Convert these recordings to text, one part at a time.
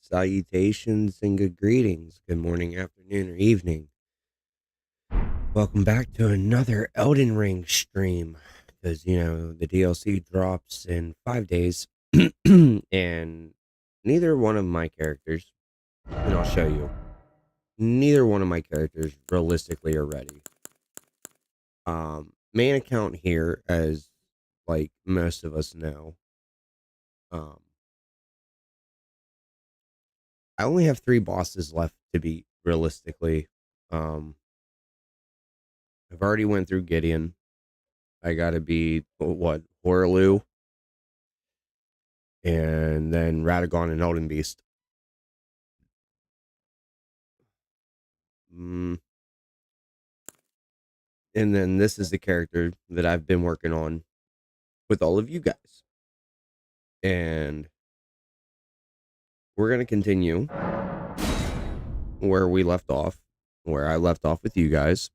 Salutations and good greetings. Good morning, afternoon, or evening. Welcome back to another Elden Ring stream. Because, the DLC drops in 5 days. And neither one of my characters, and I'll show you, neither one of my characters realistically are ready. Main account here, as like most of us know, I only have 3 bosses left to beat realistically. I've already went through Gideon. I gotta beat Horaloo, and then Radagon and Elden Beast. Mm. And then this is the character that I've been working on with all of you guys. And we're gonna continue where we left off, where I left off with you guys.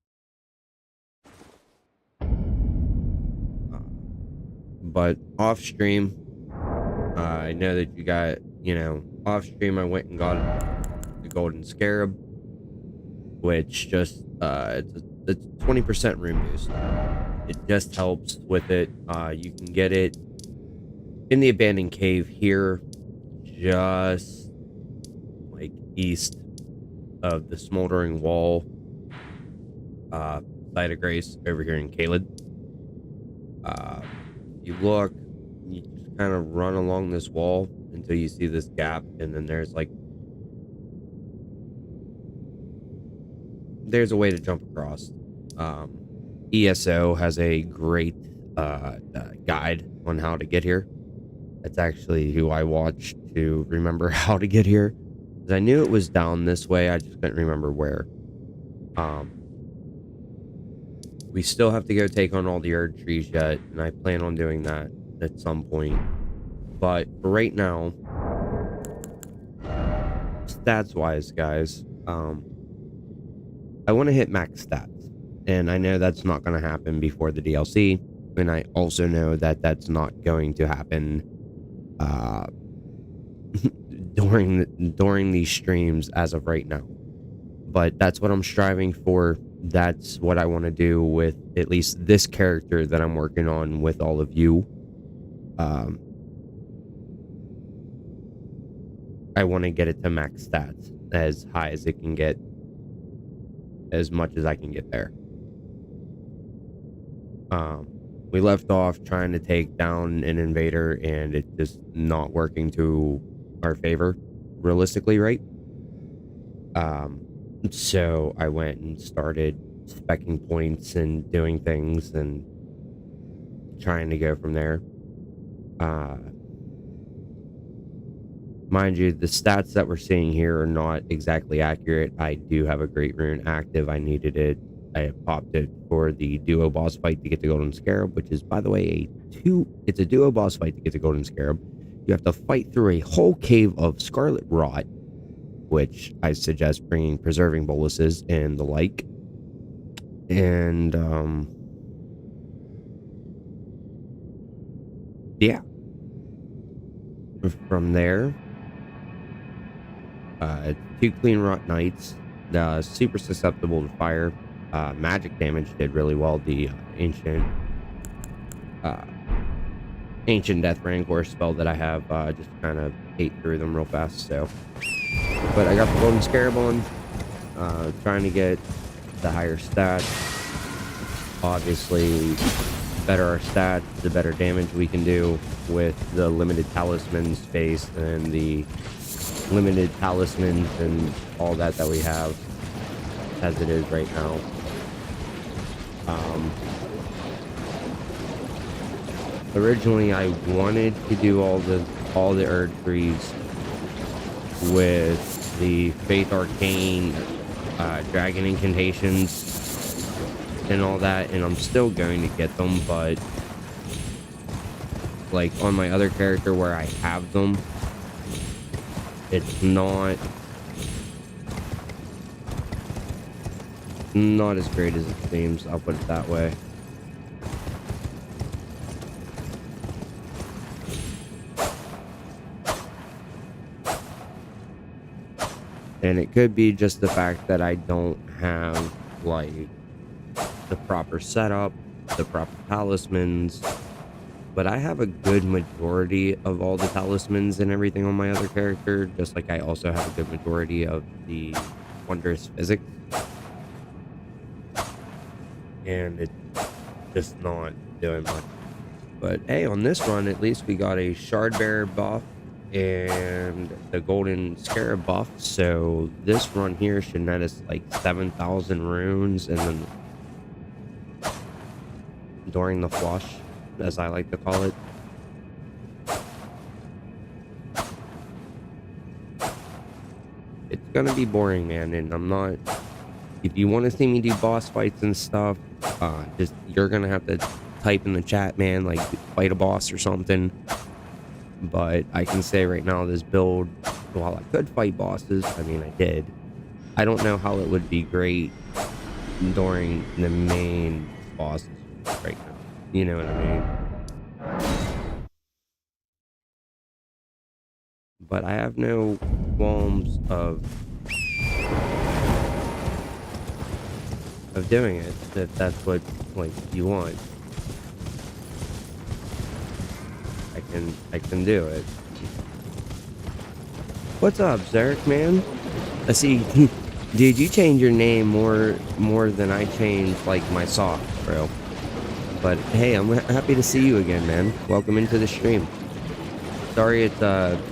But off stream, I know that you got, off stream I went and got the Golden Scarab, which just, it's a 20% room boost. It just helps with it. You can get it in the abandoned cave here, just like east of the smoldering wall, site of grace over here in Caled. You look, you just kind of run along this wall until you see this gap, and then there's a way to jump across. ESO has a great guide on how to get here. That's actually who I watched to remember how to get here, because I knew it was down this way. I just couldn't remember where. We still have to go take on all the Erd Trees yet, and I plan on doing that at some point. But for right now, stats wise, guys, I want to hit max stats, and I know that's not going to happen before the DLC, and I also know that that's not going to happen during these streams as of right now. But that's what I'm striving for. That's what I want to do with at least this character that I'm working on with all of you. I want to get it to max stats as high as it can get, as much as I can get there. We left off trying to take down an invader, and it's just not working to our favor, realistically, right? So I went and started speccing points and doing things and trying to go from there. Mind you, the stats that we're seeing here are not exactly accurate. I do have a great rune active. I needed it. I popped it for the duo boss fight to get the Golden Scarab, which is, by the way, it's a duo boss fight to get the Golden Scarab. You have to fight through a whole cave of Scarlet Rot, which I suggest bringing preserving boluses and the like. And, yeah. From there, 2 Clean Rot Knights, super susceptible to fire. Magic damage did really well. The ancient Death Rancor spell that I have just kind of ate through them real fast. So, but I got the Golden Scarab on, trying to get the higher stats. Obviously, the better our stats, the better damage we can do with the limited talisman space and the limited talismans and all that we have as it is right now. Originally I wanted to do all the Erd Trees with the Faith Arcane dragon incantations and all that, and I'm still going to get them, but like on my other character where I have them, it's not as great as it seems. I'll put it that way. And it could be just the fact that I don't have like the proper setup, the proper talismans, but I have a good majority of all the talismans and everything on my other character, just like I also have a good majority of the wondrous physics. And it's just not doing much. But hey, on this run, at least we got a Shard Bearer buff and the Golden Scarab buff. So this run here should net us like 7,000 runes, and then during the flush, as I like to call it. It's gonna be boring, man, and I'm not... If you want to see me do boss fights and stuff, just you're gonna have to type in the chat, man, like fight a boss or something. But I can say right now, this build, while I could fight bosses, I mean, I did. I don't know how it would be great during the main bosses right now. You know what I mean? But I have no qualms of doing it, if that's what, like, you want. I can do it. What's up, Zerk, man? I see, dude, you change your name more than I change, like, my sock, bro. But hey, I'm happy to see you again, man. Welcome into the stream. Sorry, it's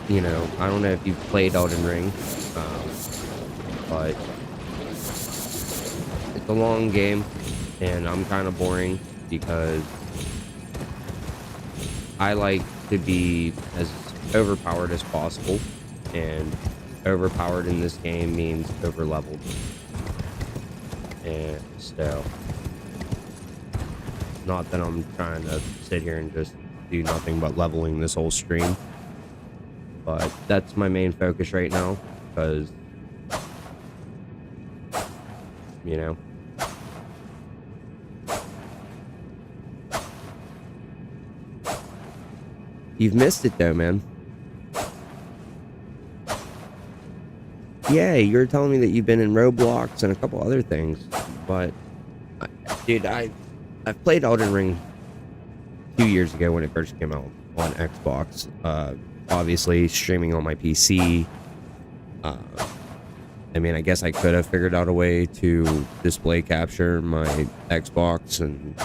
you know, I don't know if you've played Elden Ring, but it's a long game, and I'm kind of boring because I like to be as overpowered as possible, and overpowered in this game means overleveled. And so, not that I'm trying to sit here and just do nothing but leveling this whole stream, but that's my main focus right now, because, you know, you've missed it though, man. Yeah, you're telling me that you've been in Roblox and a couple other things, but dude, I've played Elden Ring 2 years ago when it first came out on Xbox. Obviously streaming on my PC. I mean, I guess I could have figured out a way to display capture my Xbox, and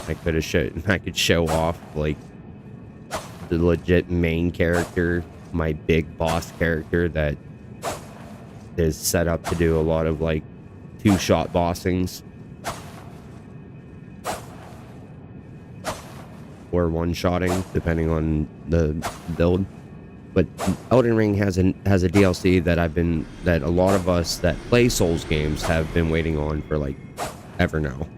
I could show off like the legit main character, my big boss character that is set up to do a lot of like two-shot bossings or one-shotting, depending on the build. But Elden Ring has a DLC that a lot of us that play Souls games have been waiting on for like ever now.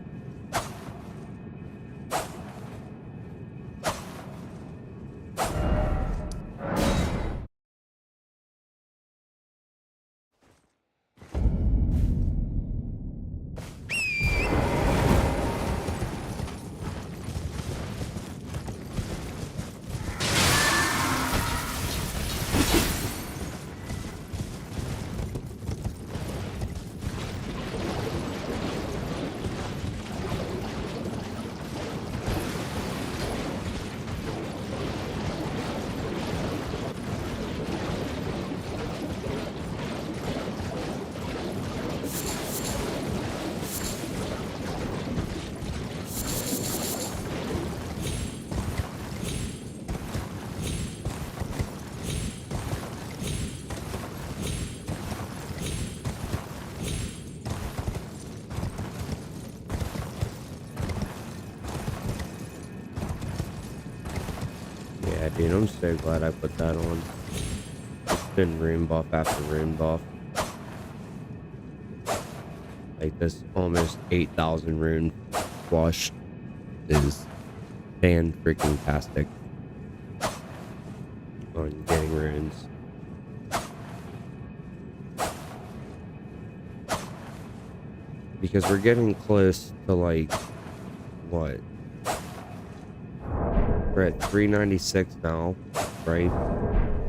Yeah, dude, I'm so glad I put that on. It's been rune buff after rune buff. Like this almost 8,000 rune flush is fan-freaking-tastic on getting runes. Because we're getting close to like, what? We're at 396 now, right?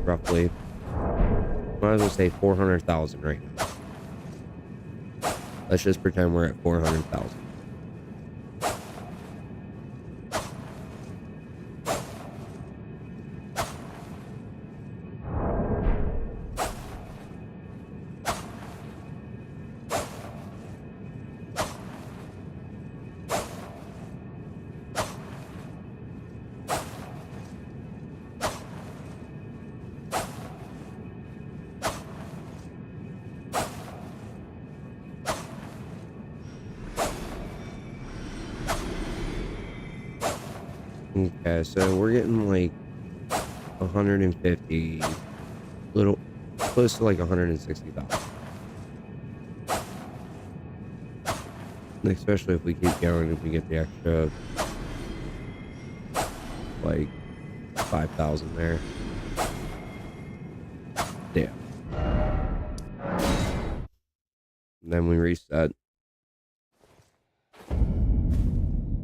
Roughly. Might as well say 400,000 right now. Let's just pretend we're at 400,000. Okay, so we're getting like 150, little close to like 160,000. Especially if we keep going, if we get the extra like 5,000 there. Yeah. And then we reset.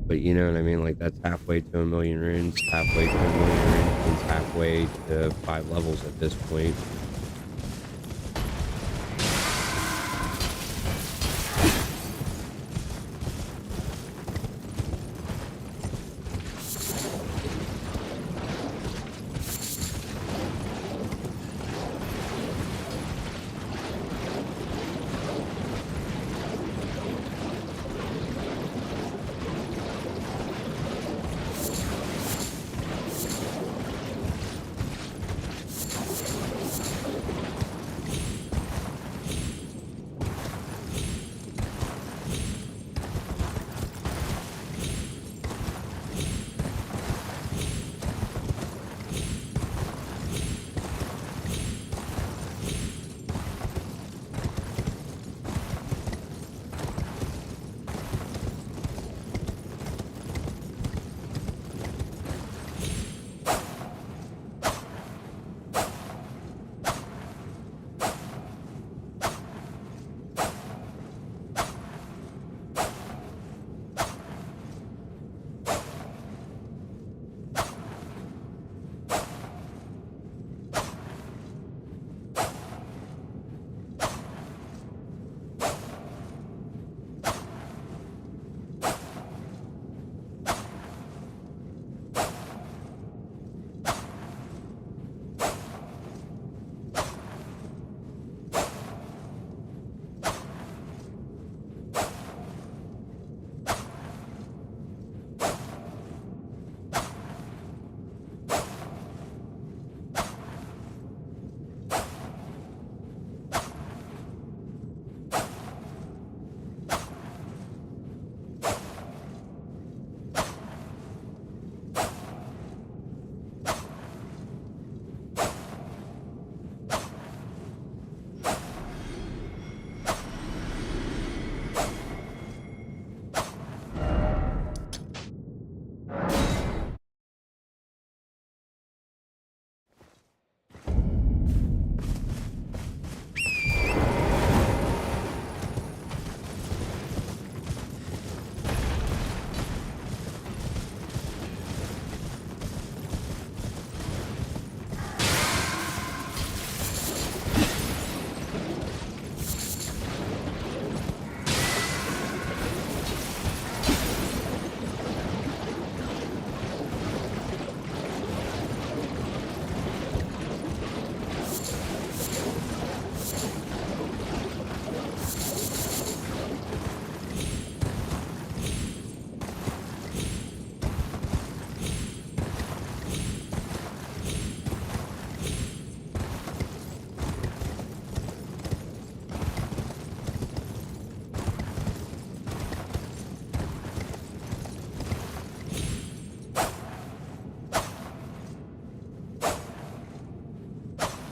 But you know what I mean? Like that's halfway to 1,000,000 runes. Halfway to 1,000,000 runes means halfway to 5 levels at this point.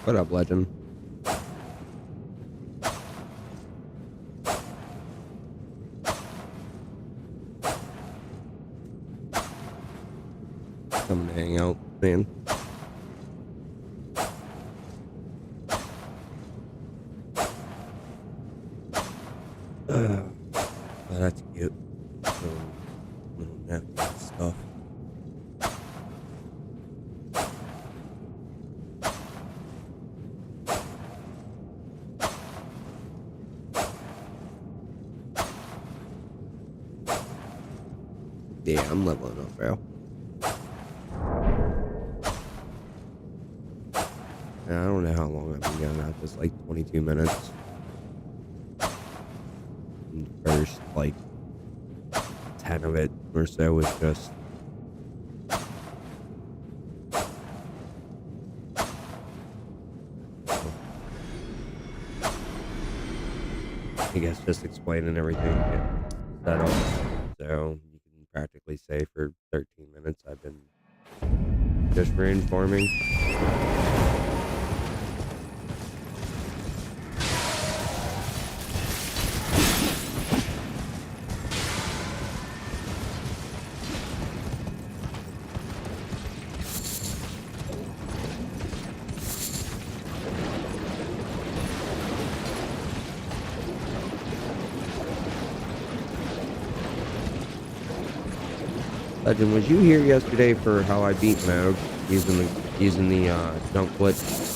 What up, legend? Coming to hang out, man. Oh, that's cute. Little napkin stuff. Yeah, I'm leveling up, bro. I don't know how long I've been going at this, like 22 minutes. And the first, like, 10 of it or so was just... I guess just explaining everything, getting set up. So you can practically say for 13 minutes I've been just rune farming. Legend, was you here yesterday for how I beat Moog using the jump glitch?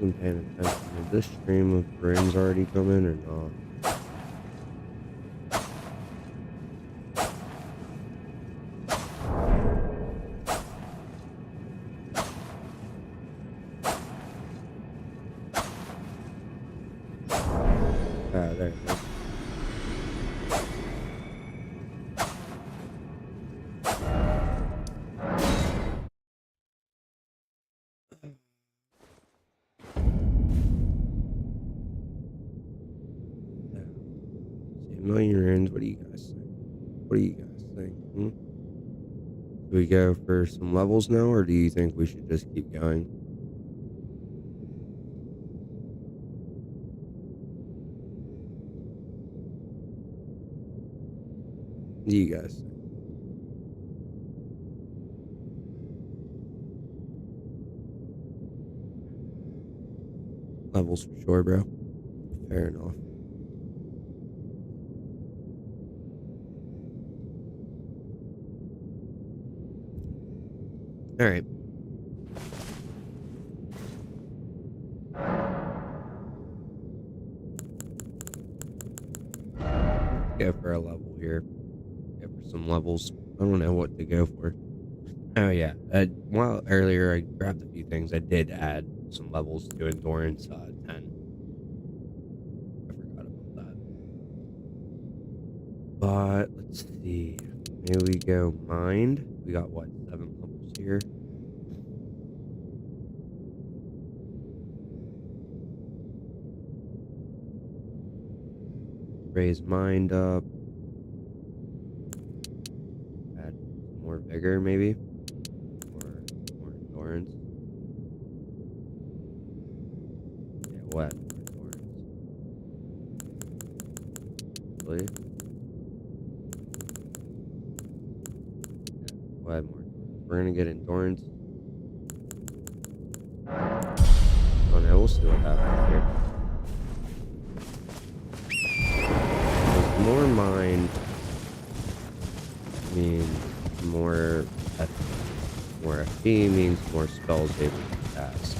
Wasn't paying attention. Did this stream of runes already come in or not? Ah, there it is. See, a million runes. What do you guys think? What do you guys think? Do we go for some levels now, or do you think we should just keep going? What do you guys think? Levels for sure, bro. Fair enough. All right. Go for a level here. Go for some levels. I don't know what to go for. Oh yeah. Well, earlier I grabbed a few things. I did add some levels to endurance 10. I forgot about that. But let's see. Maybe we go mind. We got what, 7 levels here. Raise mind up. Add more vigor, maybe. Or more endurance. Yeah, we'll add more endurance. Really? Yeah, we'll add more endurance. We're gonna get endurance. Oh no, we'll see what happens here. More mind means more FP. More FP means more spells able to cast.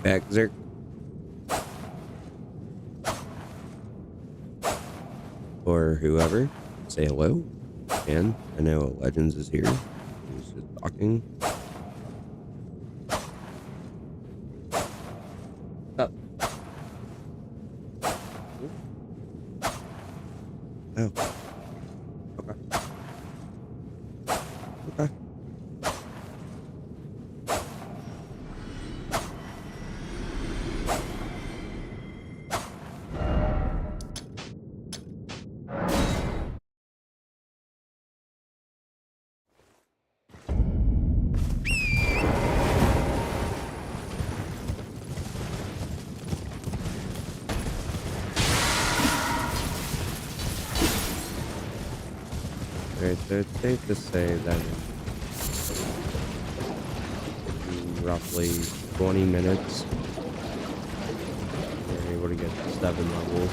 Baxter. Or whoever. Say hello. And I know Legends is here. He's just talking. Up. Oh. Okay. Okay. Alright, so it's safe to say that in roughly 20 minutes, we're able to get to 7 levels.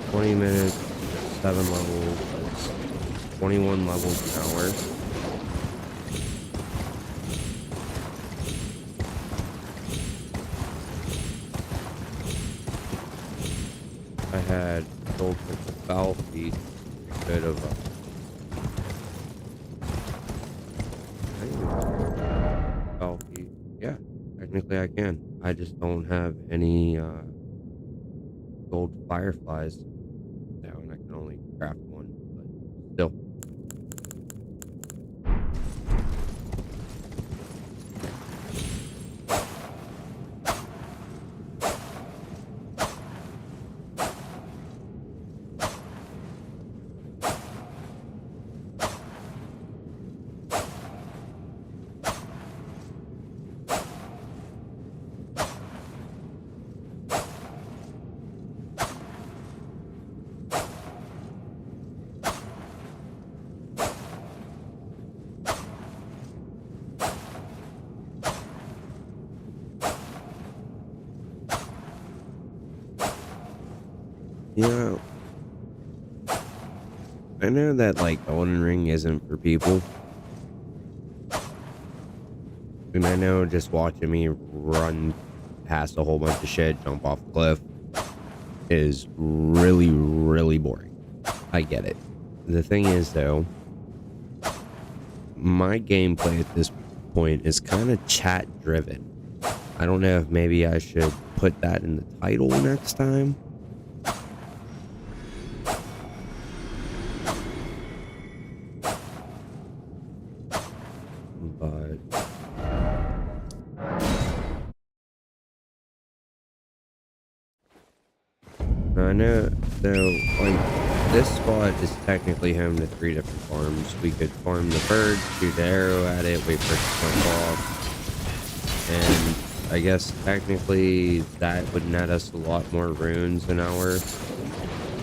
So 20 minutes, 7 levels, that's 21 levels an hour. I had gold crystal foul feet. I could have. Foul feet. Yeah, technically I can. I just don't have any gold fireflies now, and I can only craft one. But still. You know, I know that like Elden Ring isn't for people. And I know just watching me run past a whole bunch of shit, jump off a cliff, is really, really boring. I get it. The thing is, though, my gameplay at this point is kind of chat-driven. I don't know if maybe I should put that in the title next time. But I know, though, like, this spot is technically home to 3 different farms. We could farm the bird, shoot the arrow at it, wait for it to jump off. And I guess technically that would net us a lot more runes an hour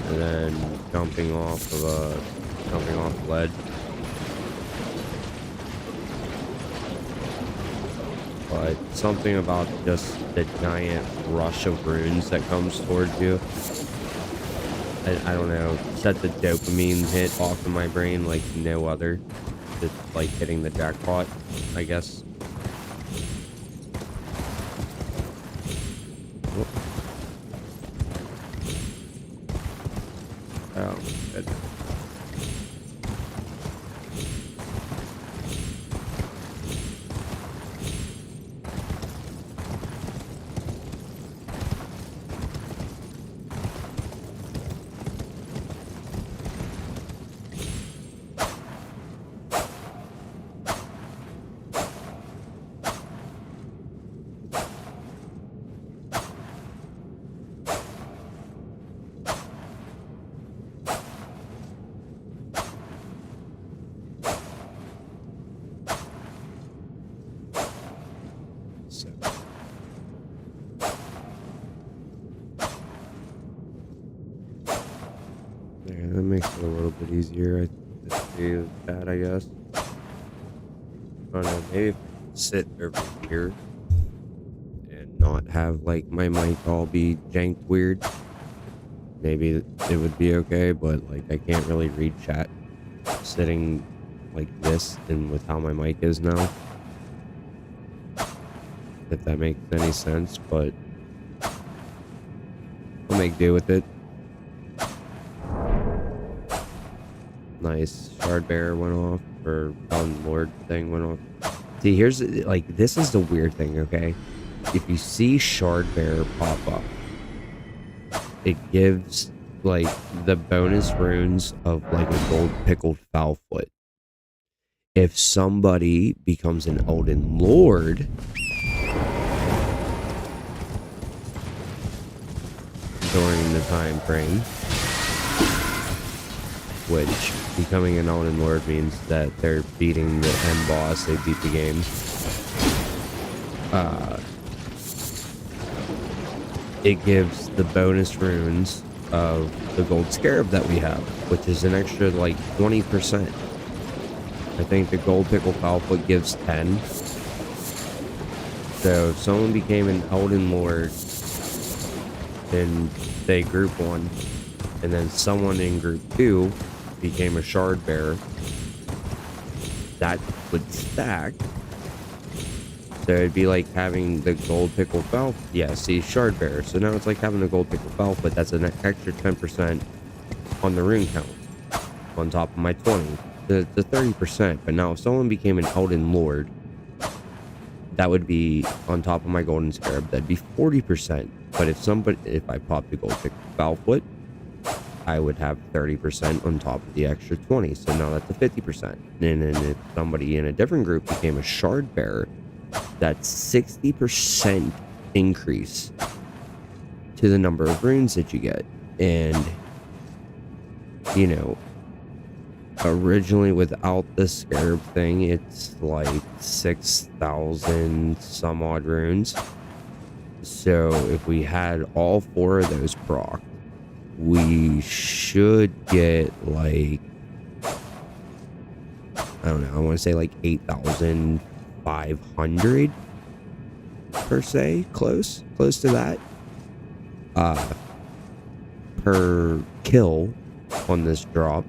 than jumping off the ledge. But something about just the giant rush of runes that comes towards you, I don't know, sets a dopamine hit off in my brain like no other. It's like hitting the jackpot, I guess. Oh, good. There, that makes it a little bit easier to do that, I guess. I don't know, maybe if I sit over here and not have like my mic all be janked weird, maybe it would be okay, but like I can't really read chat sitting like this and with how my mic is now. If that makes any sense, but I'll make do with it. Nice. Shard Bearer went off, or Elden Lord thing went off. See, here's, like, this is the weird thing, okay? If you see Shard Bearer pop up, it gives, like, the bonus runes of, like, a gold pickled foul foot. If somebody becomes an Elden Lord during the time frame, which becoming an Elden Lord means that they're beating the end boss, they beat the game. It gives the bonus runes of the gold scarab that we have, which is an extra like 20%. I think the gold pickle foulfoot gives 10. So if someone became an Elden Lord in, say, group 1, and then someone in group 2 became a shard bearer, that would stack. So it'd be like having the gold pickle foul. Yeah, see, shard bearer. So now it's like having the gold pickle foul, but that's an extra 10% on the rune count on top of my 20. The 30%. But now if someone became an Elden Lord, that would be on top of my golden scarab. That'd be 40%. But if I popped the gold pickle foul foot, I would have 30% on top of the extra 20. So now that's a 50%. And then if somebody in a different group became a shard bearer, that's 60% increase to the number of runes that you get. And, you know, originally without the scarab thing, it's like 6,000 some odd runes. So if we had all 4 of those proc, we should get like, I don't know, I want to say like 8,500 per se, close to that, per kill on this drop,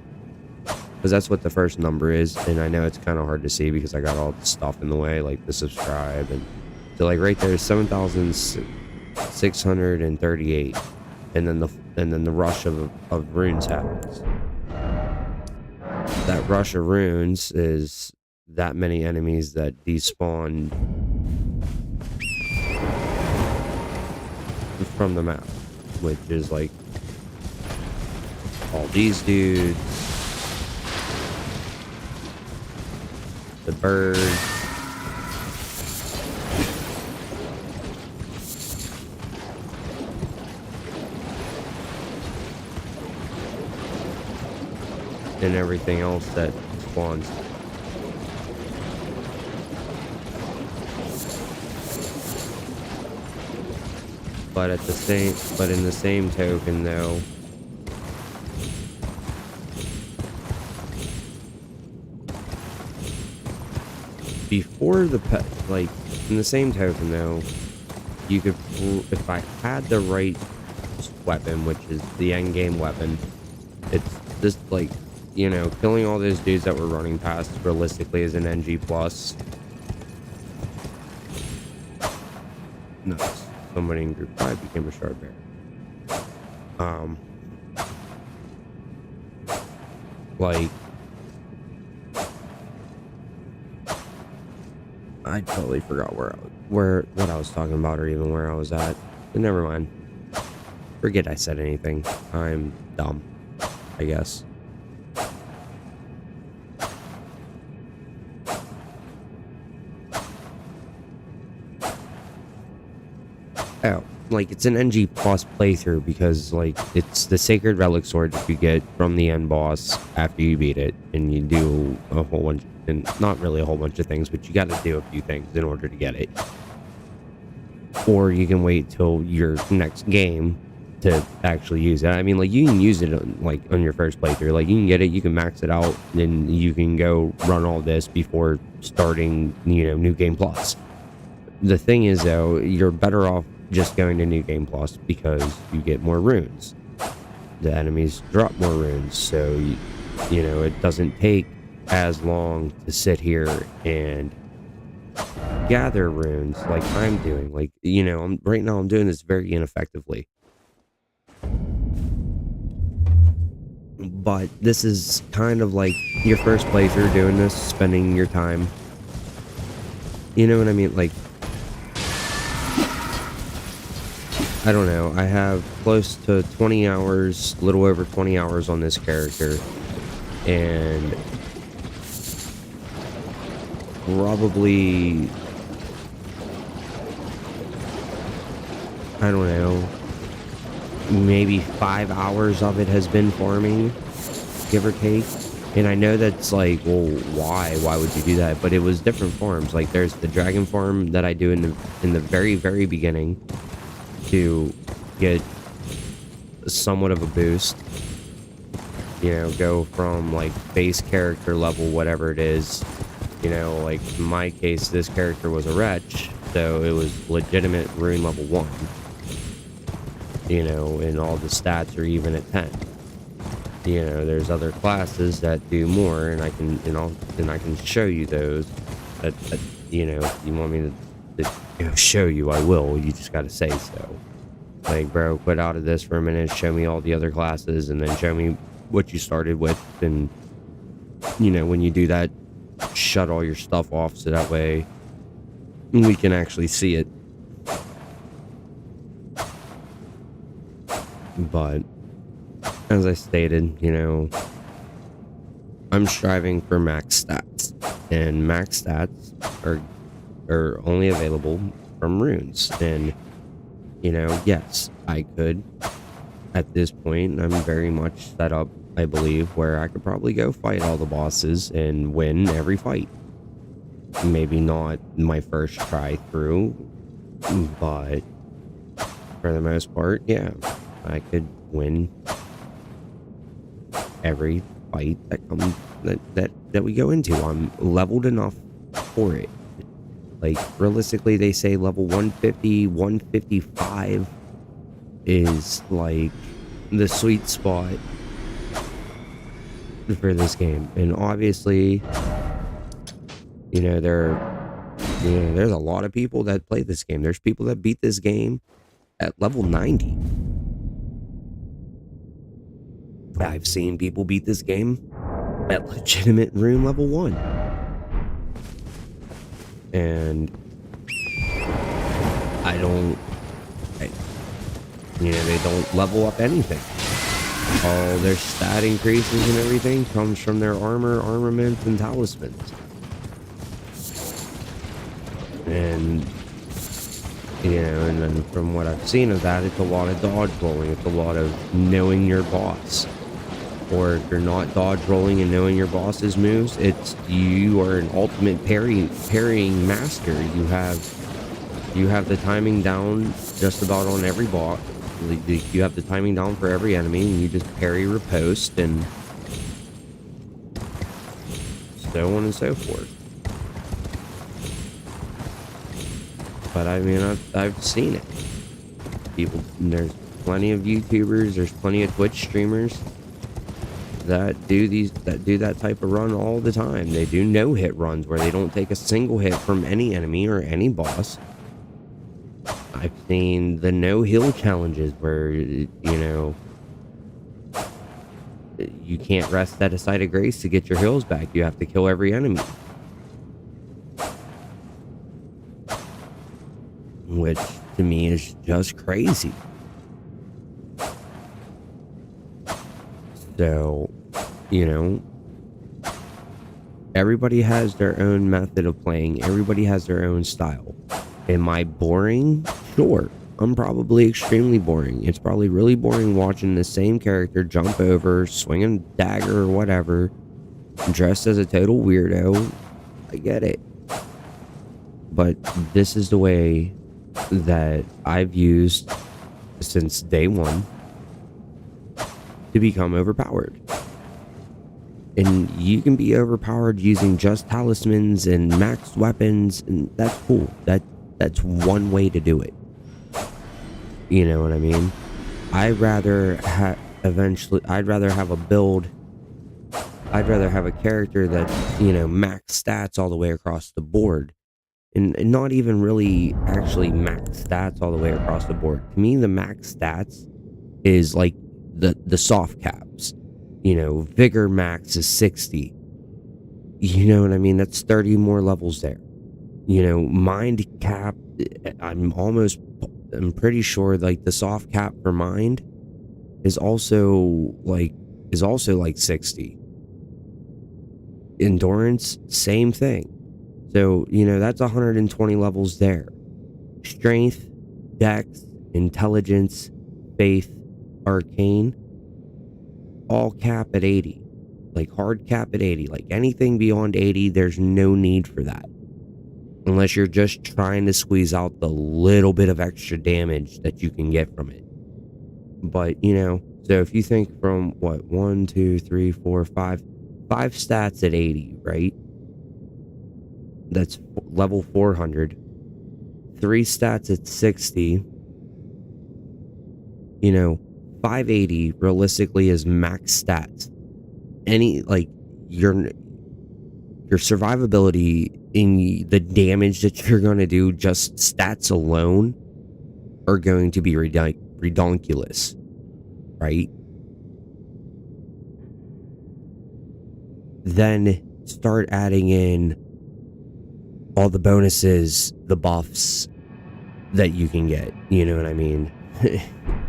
because that's what the first number is. And I know it's kind of hard to see because I got all the stuff in the way, like the subscribe, and so like right there is 7,638, and then the rush of runes happens. That rush of runes is that many enemies that despawn from the map, which is like all these dudes, the birds, and everything else that spawns. But in the same token though, before the pet, like in the same token though, you could, if I had the right weapon, which is the end game weapon, it's just like, you know, killing all those dudes that were running past realistically is an NG plus. Nice. Somebody in group 5 became a shard bearer. Like, I totally forgot what I was talking about, or even where I was at. But never mind. Forget I said anything. I'm dumb, I guess. Oh, like it's an NG plus playthrough because like it's the sacred relic sword that you get from the end boss after you beat it, and you do a whole bunch, and not really a whole bunch of things, but you got to do a few things in order to get it. Or you can wait till your next game to actually use it. I mean, like you can use it on your first playthrough. Like you can get it, you can max it out, and you can go run all this before starting, you know, New Game Plus. The thing is though, you're better off just going to New Game Plus because you get more runes. The enemies drop more runes, so you know, it doesn't take as long to sit here and gather runes like I'm doing. Like, you know, right now I'm doing this very ineffectively. But this is kind of like your first playthrough doing this, spending your time. You know what I mean? Like, I don't know. I have close to 20 hours, a little over 20 hours on this character. And probably, I don't know, maybe 5 hours of it has been farming, give or take. And I know that's like, well, why would you do that? But it was different farms. Like, there's the dragon farm that I do in the very beginning to get somewhat of a boost, you know, go from like base character level, whatever it is, you know, like in my case, this character was a wretch, so it was legitimate rune level 1, you know, and all the stats are even at 10. You know, there's other classes that do more, and I can, you know, and I can show you those. That you know, if you want me to you know, show you, I will. You just got to say so. Like, bro, quit out of this for a minute. Show me all the other classes, and then show me what you started with. And you know, when you do that, shut all your stuff off so that way we can actually see it. But as I stated, you know, I'm striving for max stats, and max stats are only available from runes. And you know, yes, I could at this point, I'm very much set up, I believe, where I could probably go fight all the bosses and win every fight. Maybe not my first try through, but for the most part, yeah, I could win every fight that comes that we go into. I'm leveled enough for it. Like, realistically, they say level 150, 155 is like the sweet spot for this game. And obviously, you know, there's a lot of people that play this game. There's people that beat this game at level 90. I've seen people beat this game at legitimate rune level 1. And you know, they don't level up anything. All their stat increases and everything comes from their armor, armaments, and talismans. And, you know, and then from what I've seen of that, it's a lot of dodge rolling. It's a lot of knowing your boss. Or if you're not dodge rolling and knowing your boss's moves, it's you are an ultimate parrying master. You have the timing down just about on every boss. You have the timing down for every enemy, and you just parry, riposte, and so on and so forth. But I mean, I've seen it. There's plenty of YouTubers, there's plenty of Twitch streamers that do that type of run all the time. They do no-hit runs where they don't take a single hit from any enemy or any boss. I've seen the no-heal challenges where, you know, you can't rest at a site of grace to get your heals back. You have to kill every enemy. Which, to me, is just crazy. So, you know, everybody has their own method of playing. Everybody has their own style. Am I boring? Sure. I'm probably extremely boring. It's probably really boring watching the same character jump over, swing a dagger or whatever, dressed as a total weirdo. I get it. But this is the way that I've used since day one to become overpowered. And you can be overpowered using just talismans and maxed weapons, and that's cool. That's one way to do it. You know what I mean? I'd rather have a build I'd rather have a character that's, you know, max stats all the way across the board. And not even really actually max stats all the way across the board. To me, the max stats is like the soft caps. You know, vigor max is 60. You know what I mean? That's 30 more levels there. You know, mind cap, I'm pretty sure like the soft cap for mind is also like 60. Endurance, same thing. So, you know, that's 120 levels there. Strength, dex, intelligence, faith, arcane, all cap at 80. Like hard cap at 80. Like anything beyond 80, there's no need for that. Unless you're just trying to squeeze out the little bit of extra damage that you can get from it. But, you know, so if you think from what, 1, 2, 3, 4, 5 stats at 80, right? That's level 400. 3 stats at 60. You know, 580 realistically is max stats. Any, like, your survivability in the damage that you're going to do, just stats alone, are going to be redonkulous, right? Then start adding in all the bonuses, the buffs that you can get, you know what I mean?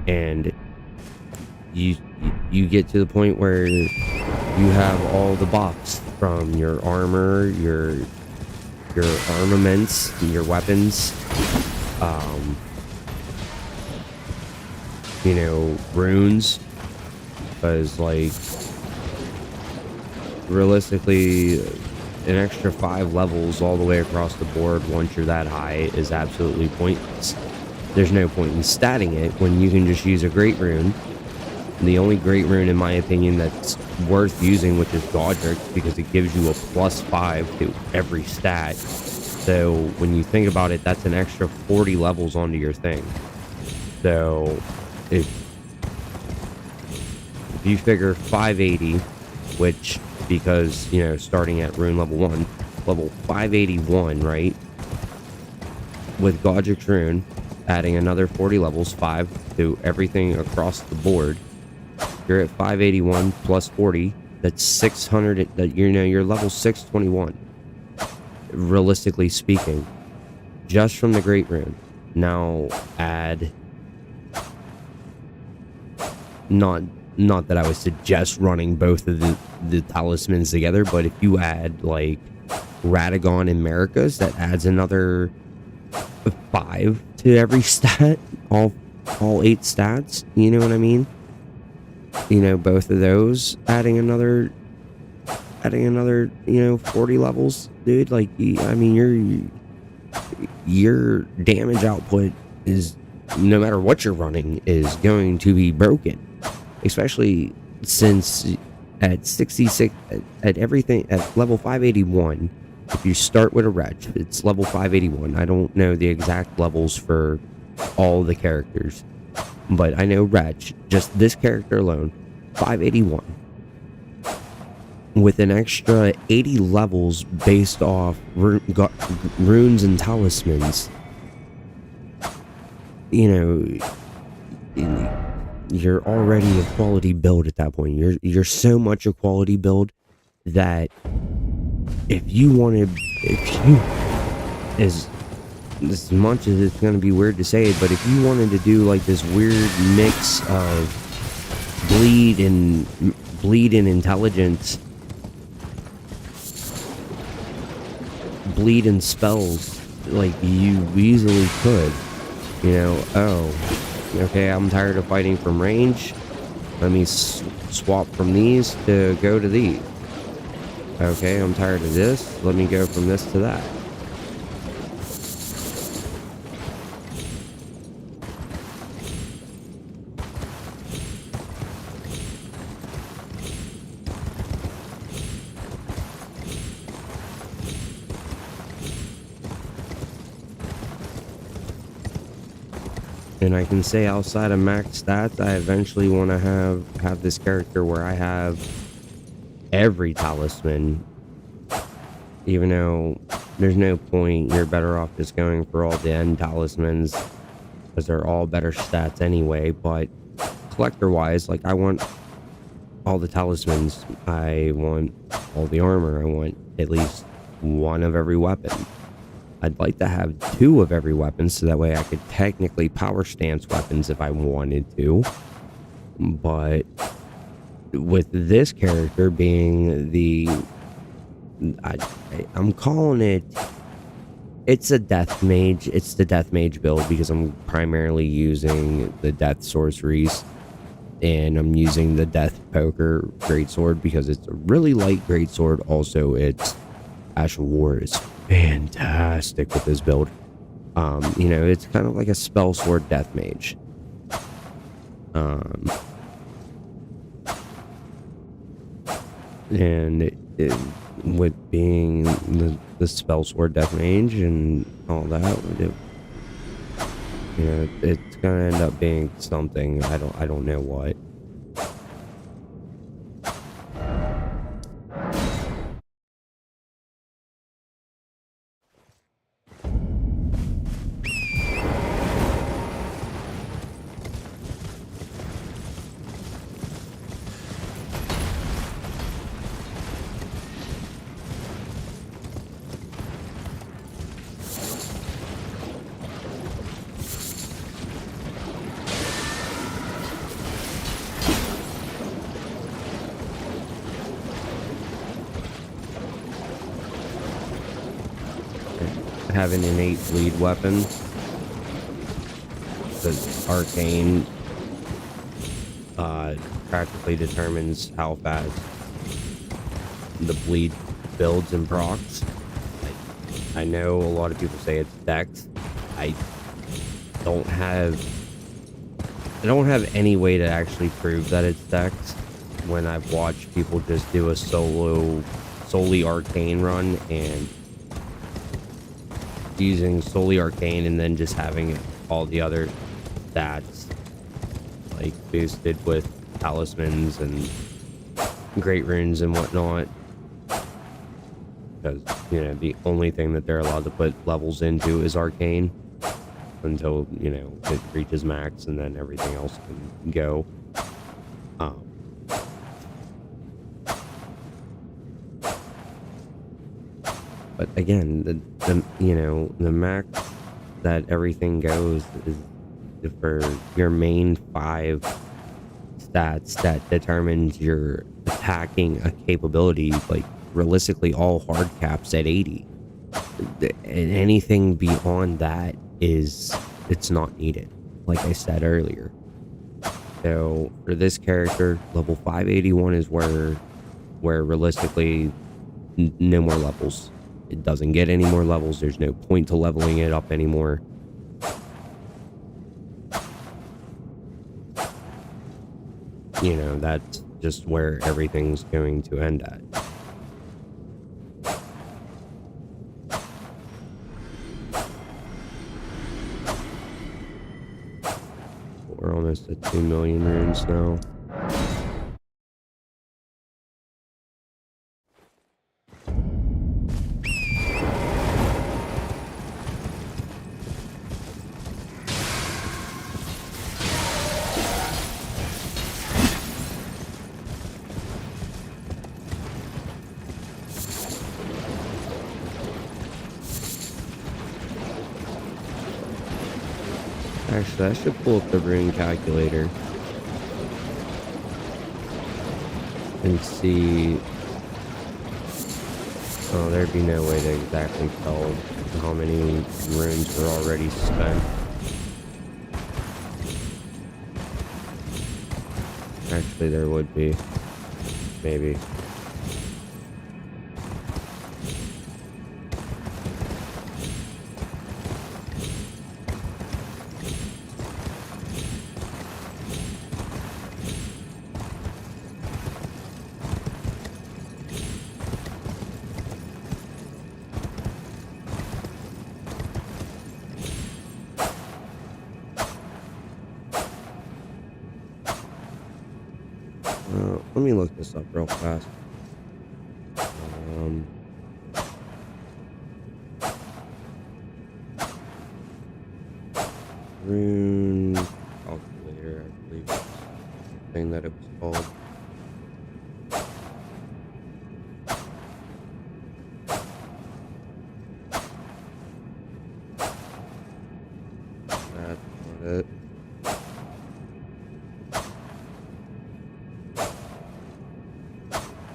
And you get to the point where you have all the buffs from your armor, your armaments, your weapons, you know, runes, because like realistically an extra 5 levels all the way across the board once you're that high is absolutely pointless. There's no point in statting it when you can just use a great rune. And the only great rune, in my opinion, that's worth using, which is Godric, because it gives you a +5 to every stat. So when you think about it, that's an extra 40 levels onto your thing. So if you figure 580, which, because, you know, starting at rune level 1, level 581, right? With Godric's rune, adding another 40 levels, 5 to everything across the board, you're at 581 plus 40. That's 600. That, you know, you're level 621. Realistically speaking, just from the Great Rune. Now add, not that I would suggest running both of the talismans together, but if you add like Radagon and Maricas, that adds another 5 to every stat, all 8 stats. You know what I mean? You know, both of those adding another, you know, 40 levels, dude. Like, I mean, your damage output is, no matter what you're running, is going to be broken. Especially since at 66, at everything, at level 581, if you start with a wretch, it's level 581. I don't know the exact levels for all the characters, but I know wretch, just this character alone, 581. With an extra 80 levels based off runes and talismans, you know, you're already a quality build at that point. You're so much a quality build that if you as much as it's going to be weird to say it, but if you wanted to do like this weird mix of bleed and intelligence, bleed and spells, like, you easily could, you know. Oh, okay, I'm tired of fighting from range, let me swap from these to go to these. Okay, I'm tired of this, let me go from this to that. And I can say, outside of max stats, I eventually want to have this character where I have every talisman, even though there's no point. You're better off just going for all the end talismans because they're all better stats anyway. But collector wise, like, I want all the talismans, I want all the armor, I want at least one of every weapon. I'd like to have 2 of every weapon so that way I could technically power stance weapons if I wanted to. But with this character being the, I'm calling it, it's a death mage. It's the death mage build because I'm primarily using the death sorceries, and I'm using the death poker greatsword because it's a really light greatsword. Also, its Ash of War is fantastic with this build. You know, it's kind of like a spell sword death mage. And with being the spell sword death mage and all that, you know, it's gonna end up being something. I don't know what. Have an innate bleed weapon. The arcane practically determines how fast the bleed builds and procs. I know a lot of people say it's dex. I don't have any way to actually prove that it's dex when I've watched people just do a solely arcane run and using solely arcane and then just having all the other stats like boosted with talismans and great runes and whatnot, because, you know, the only thing that they're allowed to put levels into is arcane until, you know, it reaches max, and then everything else can go. But again, the you know, the max that everything goes is for your main 5 stats that determines your attacking capability. Like, realistically, all hard caps at 80, and anything beyond that it's not needed, like I said earlier. So for this character, level 581 is where realistically no more levels. It doesn't get any more levels. There's no point to leveling it up anymore. You know, that's just where everything's going to end at. We're almost at 2 million runes now. Actually, I should pull up the rune calculator and see. Oh, there'd be no way to exactly tell how many runes were already spent. Actually, there would be. Maybe. Let me look this up real fast. Rune calculator, I believe is the thing that it was called. That's not it.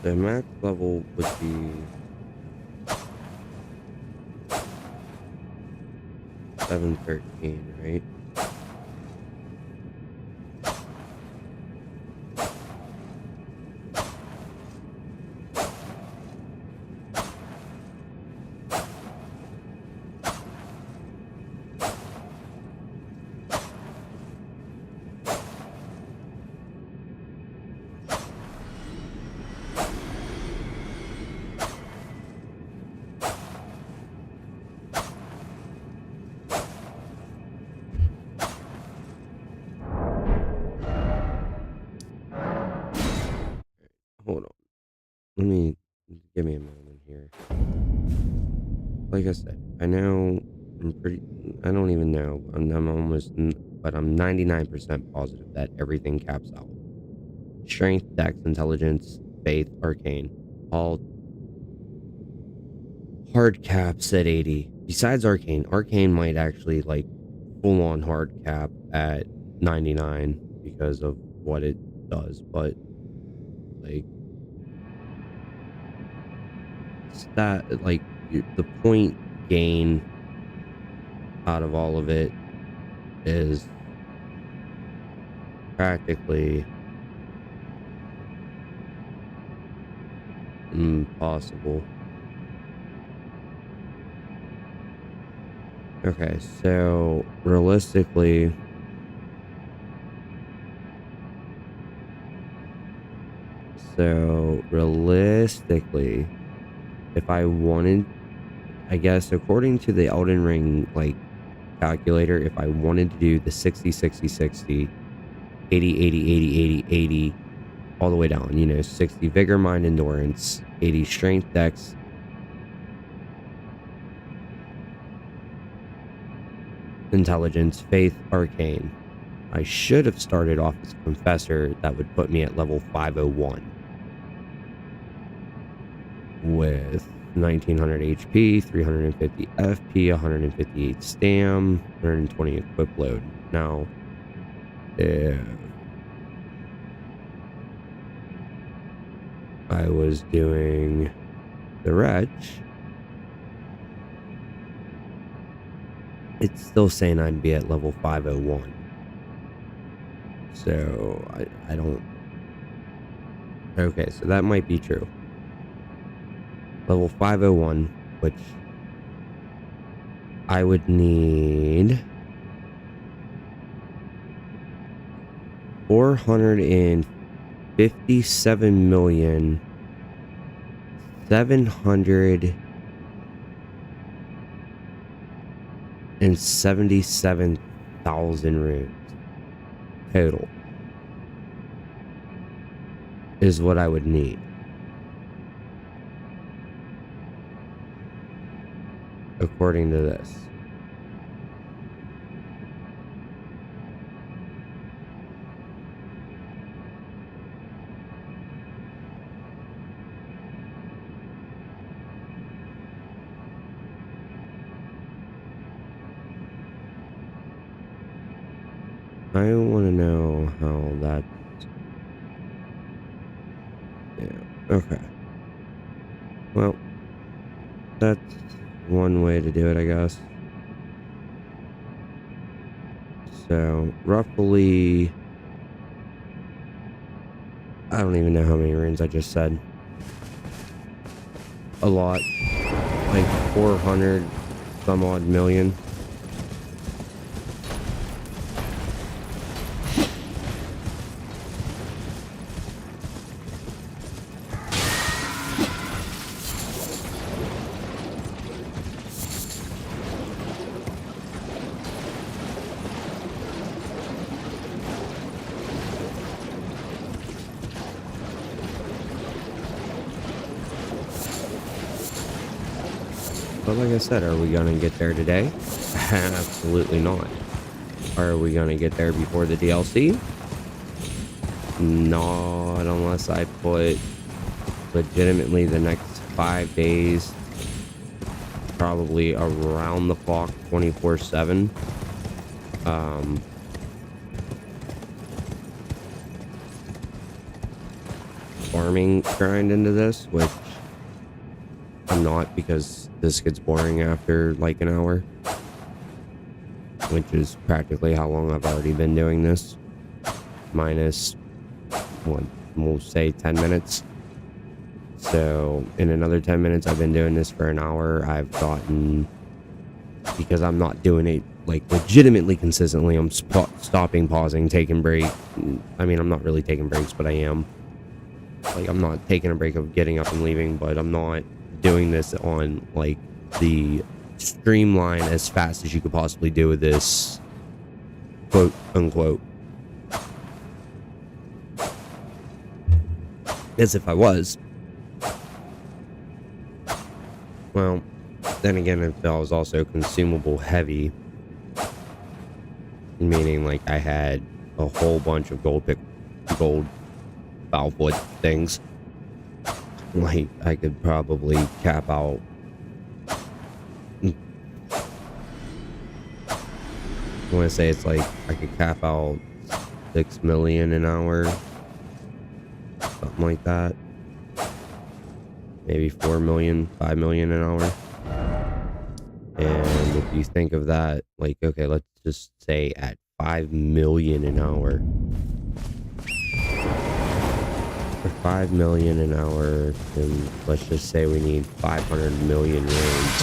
The max level would be 713, right? Hold on. Give me a moment here. Like I said, I know I don't even know. I'm almost, but I'm 99% positive that everything caps out. Strength, dex, intelligence, faith, arcane. All hard caps at 80. Besides arcane. Arcane might actually like full on hard cap at 99 because of what it does, but like stat, like the point gain out of all of it is practically impossible. Okay, so realistically, if I wanted, I guess according to the Elden Ring like calculator, if I wanted to do the 60 60 60 80 80 80 80 80 all the way down, you know, 60 vigor, mind, endurance, 80 strength, dex, intelligence, faith, arcane. I should have started off as confessor. That would put me at level 501 with 1900 HP, 350 FP, 158 stam, 120 equip load. Now, if I was doing the wretch, it's still saying I'd be at level 501. So I don't. Okay, so that might be true. Level 501, which I would need 457,777,000 runes total is what I would need. According to this. I want to know how that's... Yeah, okay. Well, that's one way to do it, I guess. So, roughly... I don't even know how many runes I just said. A lot. Like 400 some odd million. But like I said, are we gonna get there today? Absolutely not. Are we gonna get there before the DLC? Not unless I put legitimately the next 5 days, probably around the clock, 24/7. Farming grind into this, which I'm not, because this gets boring after like an hour, which is practically how long I've already been doing this, minus what we'll say 10 minutes. So in another 10 minutes, I've been doing this for an hour. I've gotten, because I'm not doing it like legitimately consistently, I'm stopping, pausing, taking breaks. I mean, I'm not really taking breaks, but I am. Like, I'm not taking a break of getting up and leaving, but I'm not doing this on like the streamline as fast as you could possibly do with this, quote unquote, as if I was. Well, then again, if I was also consumable heavy, meaning like I had a whole bunch of gold foulwood things, like I could probably cap out I want to say it's like I could cap out 6 million an hour, something like that. Maybe 4 million, 5 million an hour. And if you think of that, like, okay, let's just say at 5 million an hour. For 5 million an hour, and let's just say we need 500 million raids.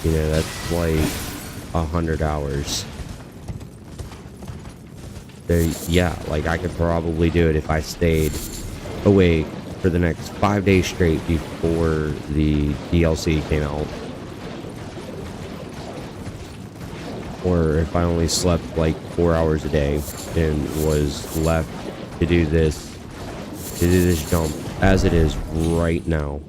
You know, that's like 100 hours. There, yeah, like I could probably do it if I stayed awake for the next 5 days straight before the DLC came out. Or if I only slept like 4 hours a day and was left to do this jump as it is right now.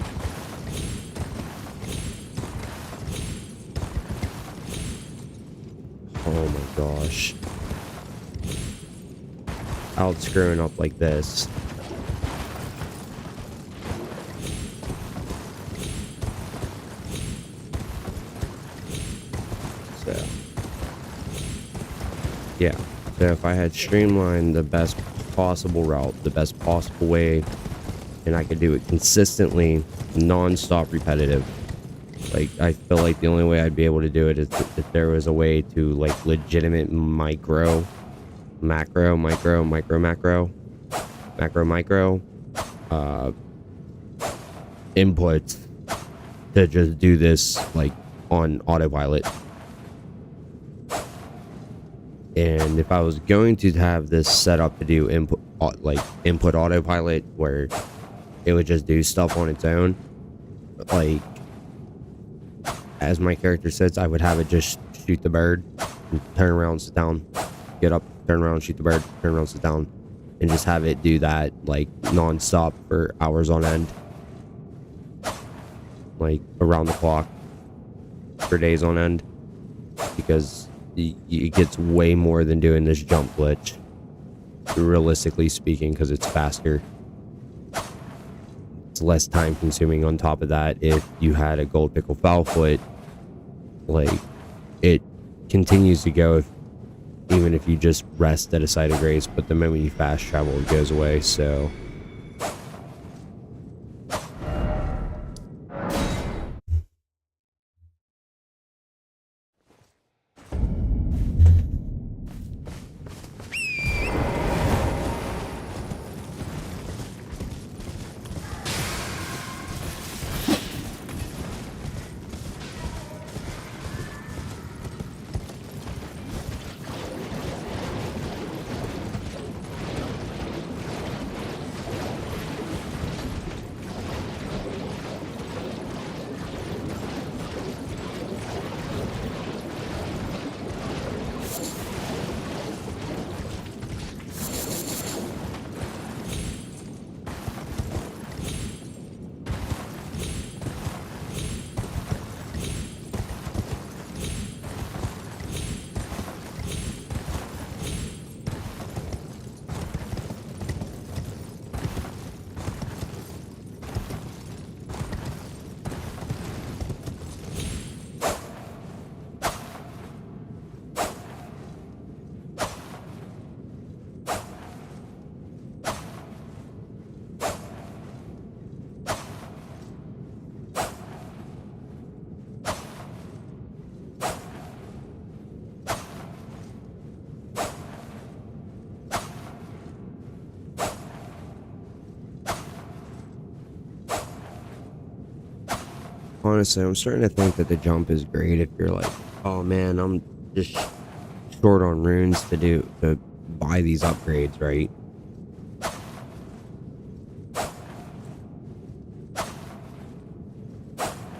Oh my gosh. Out screwing up like this. So yeah, so if I had streamlined the best possible route, the best possible way, and I could do it consistently, non-stop, repetitive, like I feel like the only way I'd be able to do it is if there was a way to like legitimate macro inputs to just do this like on autopilot. And if I was going to have this set up to do input autopilot, where it would just do stuff on its own, like as my character says, I would have it just shoot the bird, and turn around, sit down, get up, turn around, shoot the bird, turn around, sit down, and just have it do that like non-stop for hours on end, like around the clock for days on end, because it gets way more than doing this jump glitch, realistically speaking, because it's faster. It's less time consuming. On top of that, if you had a gold pickle foulfoot, like it continues to go even if you just rest at a site of grace, but the moment you fast travel, it goes away. So Honestly, I'm starting to think that the jump is great if you're like, oh man, I'm just short on runes to buy these upgrades, right?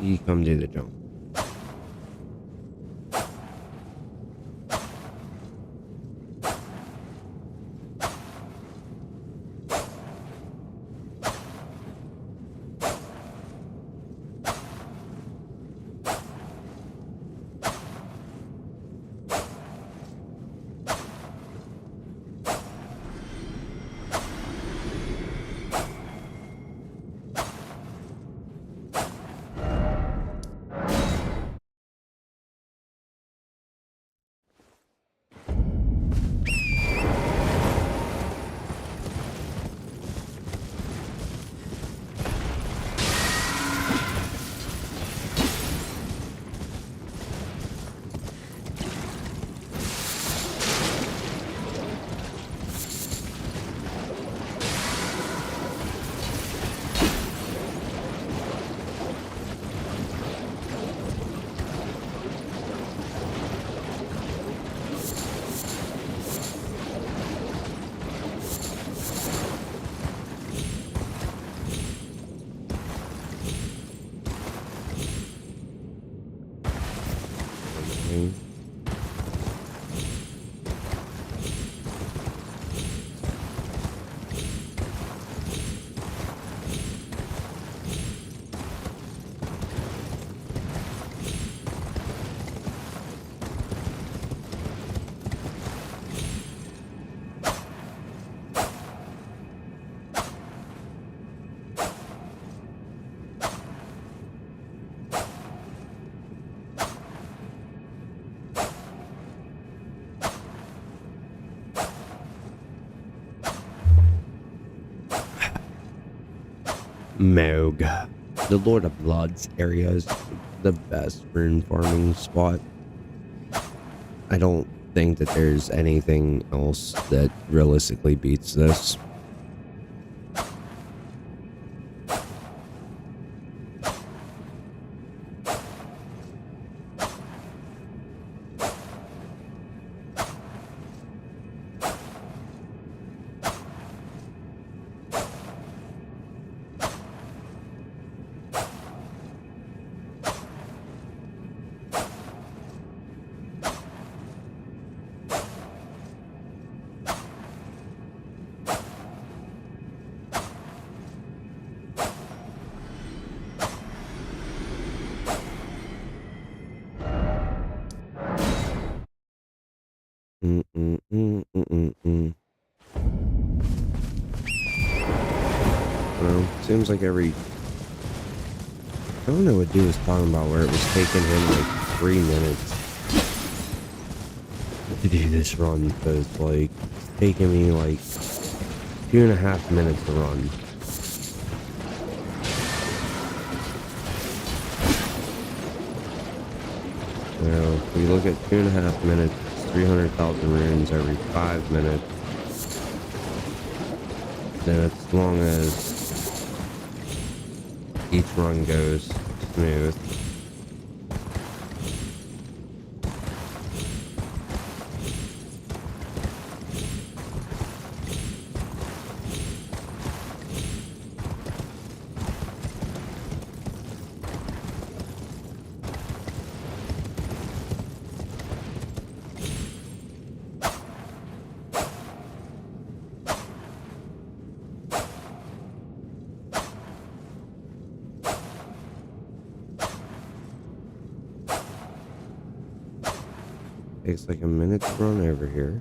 You come do the jump. Moog. The Lord of Bloods area is the best rune farming spot. I don't think that there's anything else that realistically beats this. Well, seems like every... I don't know what dude was talking about where it was taking him like 3 minutes to do this run, because like it's taking me like 2.5 minutes to run. Now, if we look at 2.5 minutes, 300,000 runes every 5 minutes. Then as long as each run goes smooth. Takes like a minute to run over here.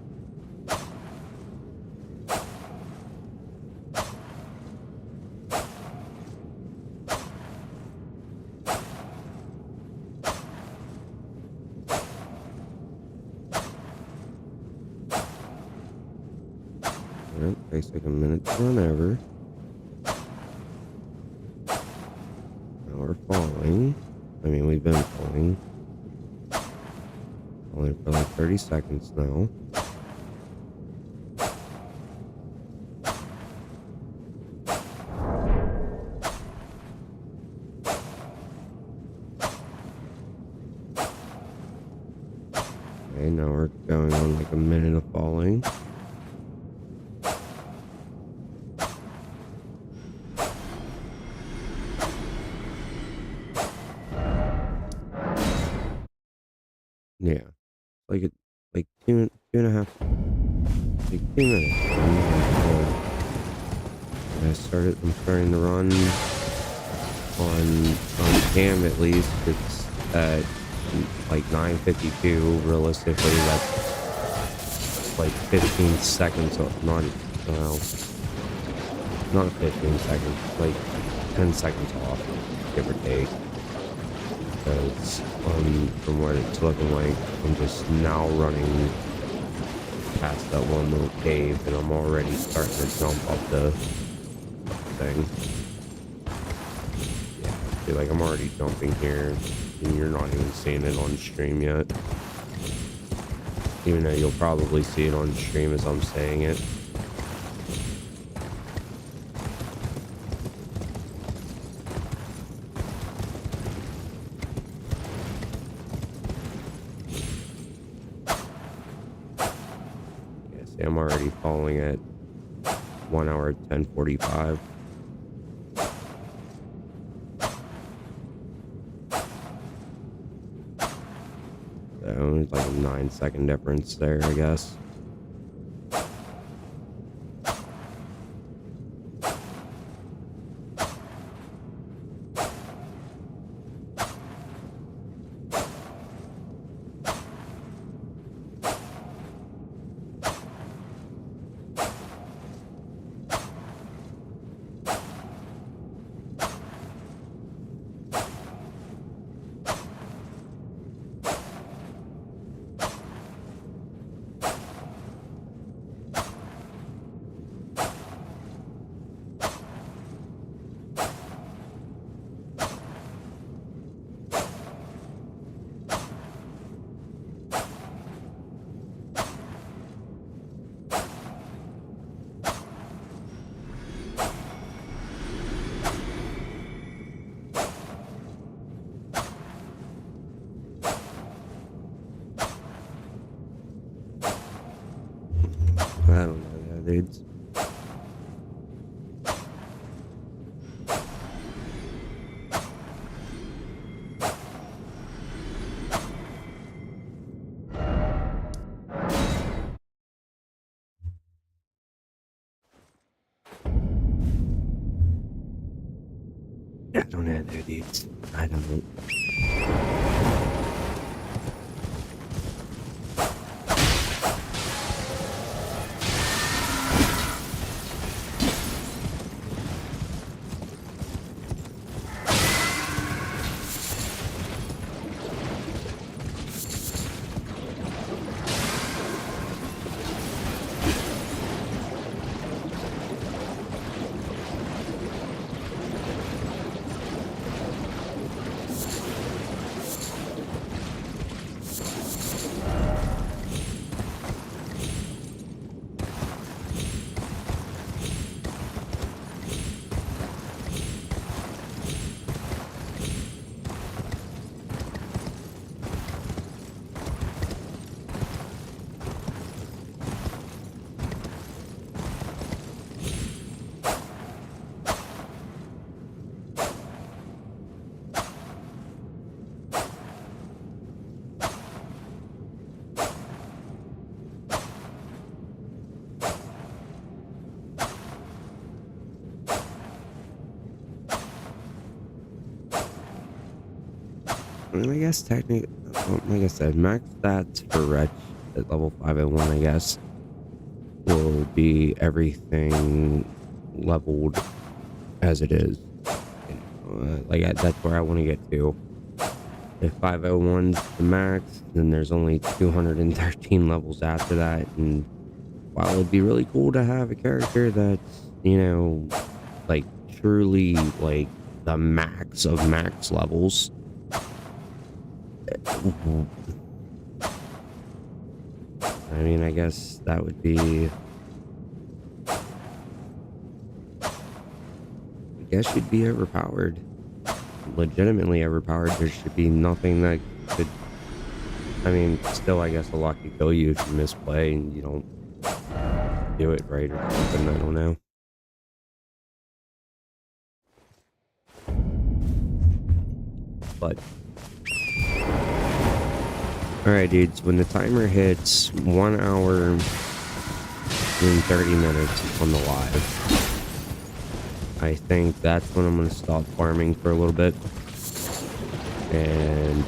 Alright, takes like a minute to run over. Now we're falling. I mean, we've been falling. Only for like 30 seconds now. Okay, now we're going on like a minute of falling. Yeah, like two and a half, like 2 minutes. I'm starting to run on cam at least. It's at like 9:52. Realistically, that's like 15 seconds. Not well, not 15 seconds. Like 10 seconds off, give or take. Because from what it's looking like, I'm just now running past that one little cave, and I'm already starting to jump up the thing. Yeah, see, like I'm already jumping here, and you're not even seeing it on stream yet. Even though you'll probably see it on stream as I'm saying it. Yeah, see, I'm already falling at 1 hour 10:45. So it's like a 9-second difference there, I guess. I don't know, yeah, dudes. I don't know, dudes. I don't. I guess technically, like I said, max stats for Wretch at level 501, I guess, will be everything leveled as it is. That's where I want to get to. If 501's the max, then there's only 213 levels after that. And while it'd be really cool to have a character that's, like truly like the max of max levels, I mean, I guess that would be, I guess you'd be overpowered. Legitimately overpowered. There should be nothing that could I mean, still, I guess a lot could kill you if you misplay and you don't do it right or something. I don't know. But alright, dudes, when the timer hits 1 hour and 30 minutes on the live, I think that's when I'm going to stop farming for a little bit. And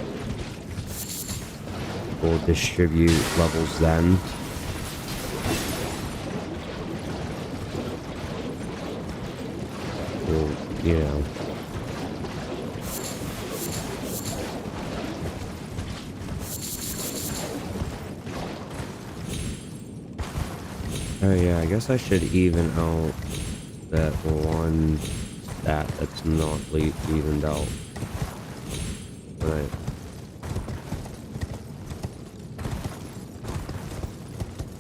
we'll distribute levels then. We'll, you know. Oh yeah, I guess I should even out that one stat that's not evened out. Right.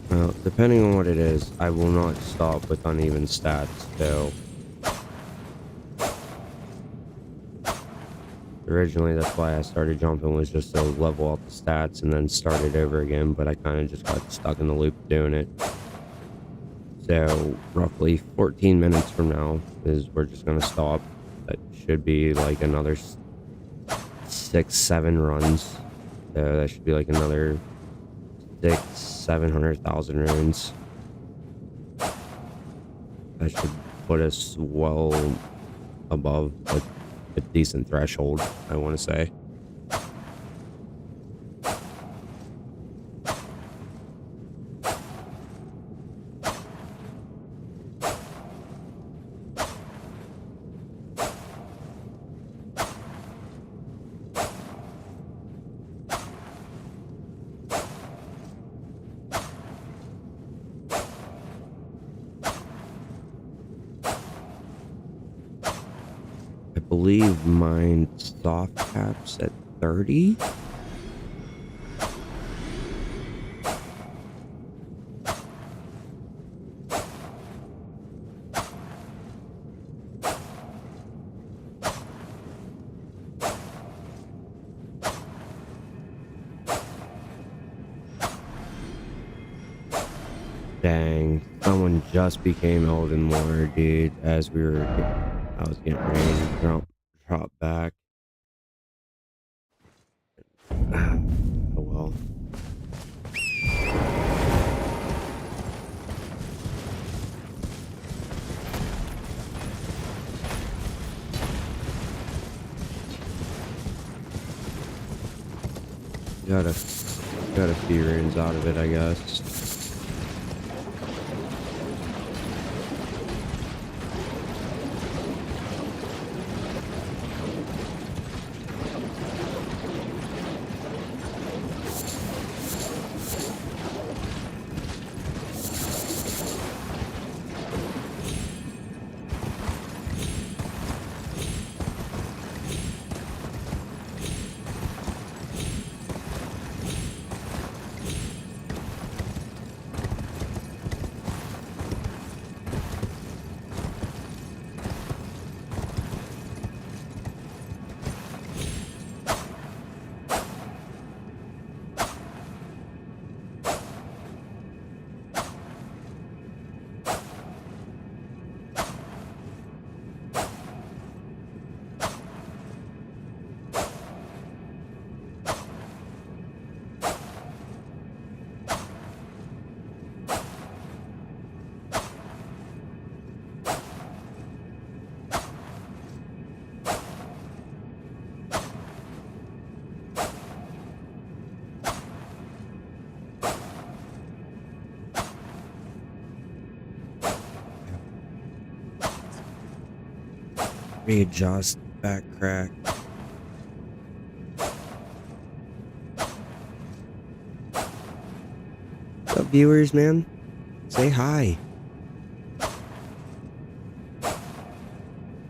Well, depending on what it is, I will not stop with uneven stats, so originally that's why I started jumping, was just to level up the stats and then start it over again, but I kind of just got stuck in the loop doing it. So roughly 14 minutes from now is we're just gonna stop. That should be like another 6-7 runs. So that should be like another 600,000-700,000 runes. That should put us well above a decent threshold, I want to say. I believe mine soft caps at 30. Dang, someone just became Elden More, dude, as I was getting ready to drop back. Oh well. Got a few runes out of it, I guess. Readjust, back crack. What's up, viewers, man? Say hi.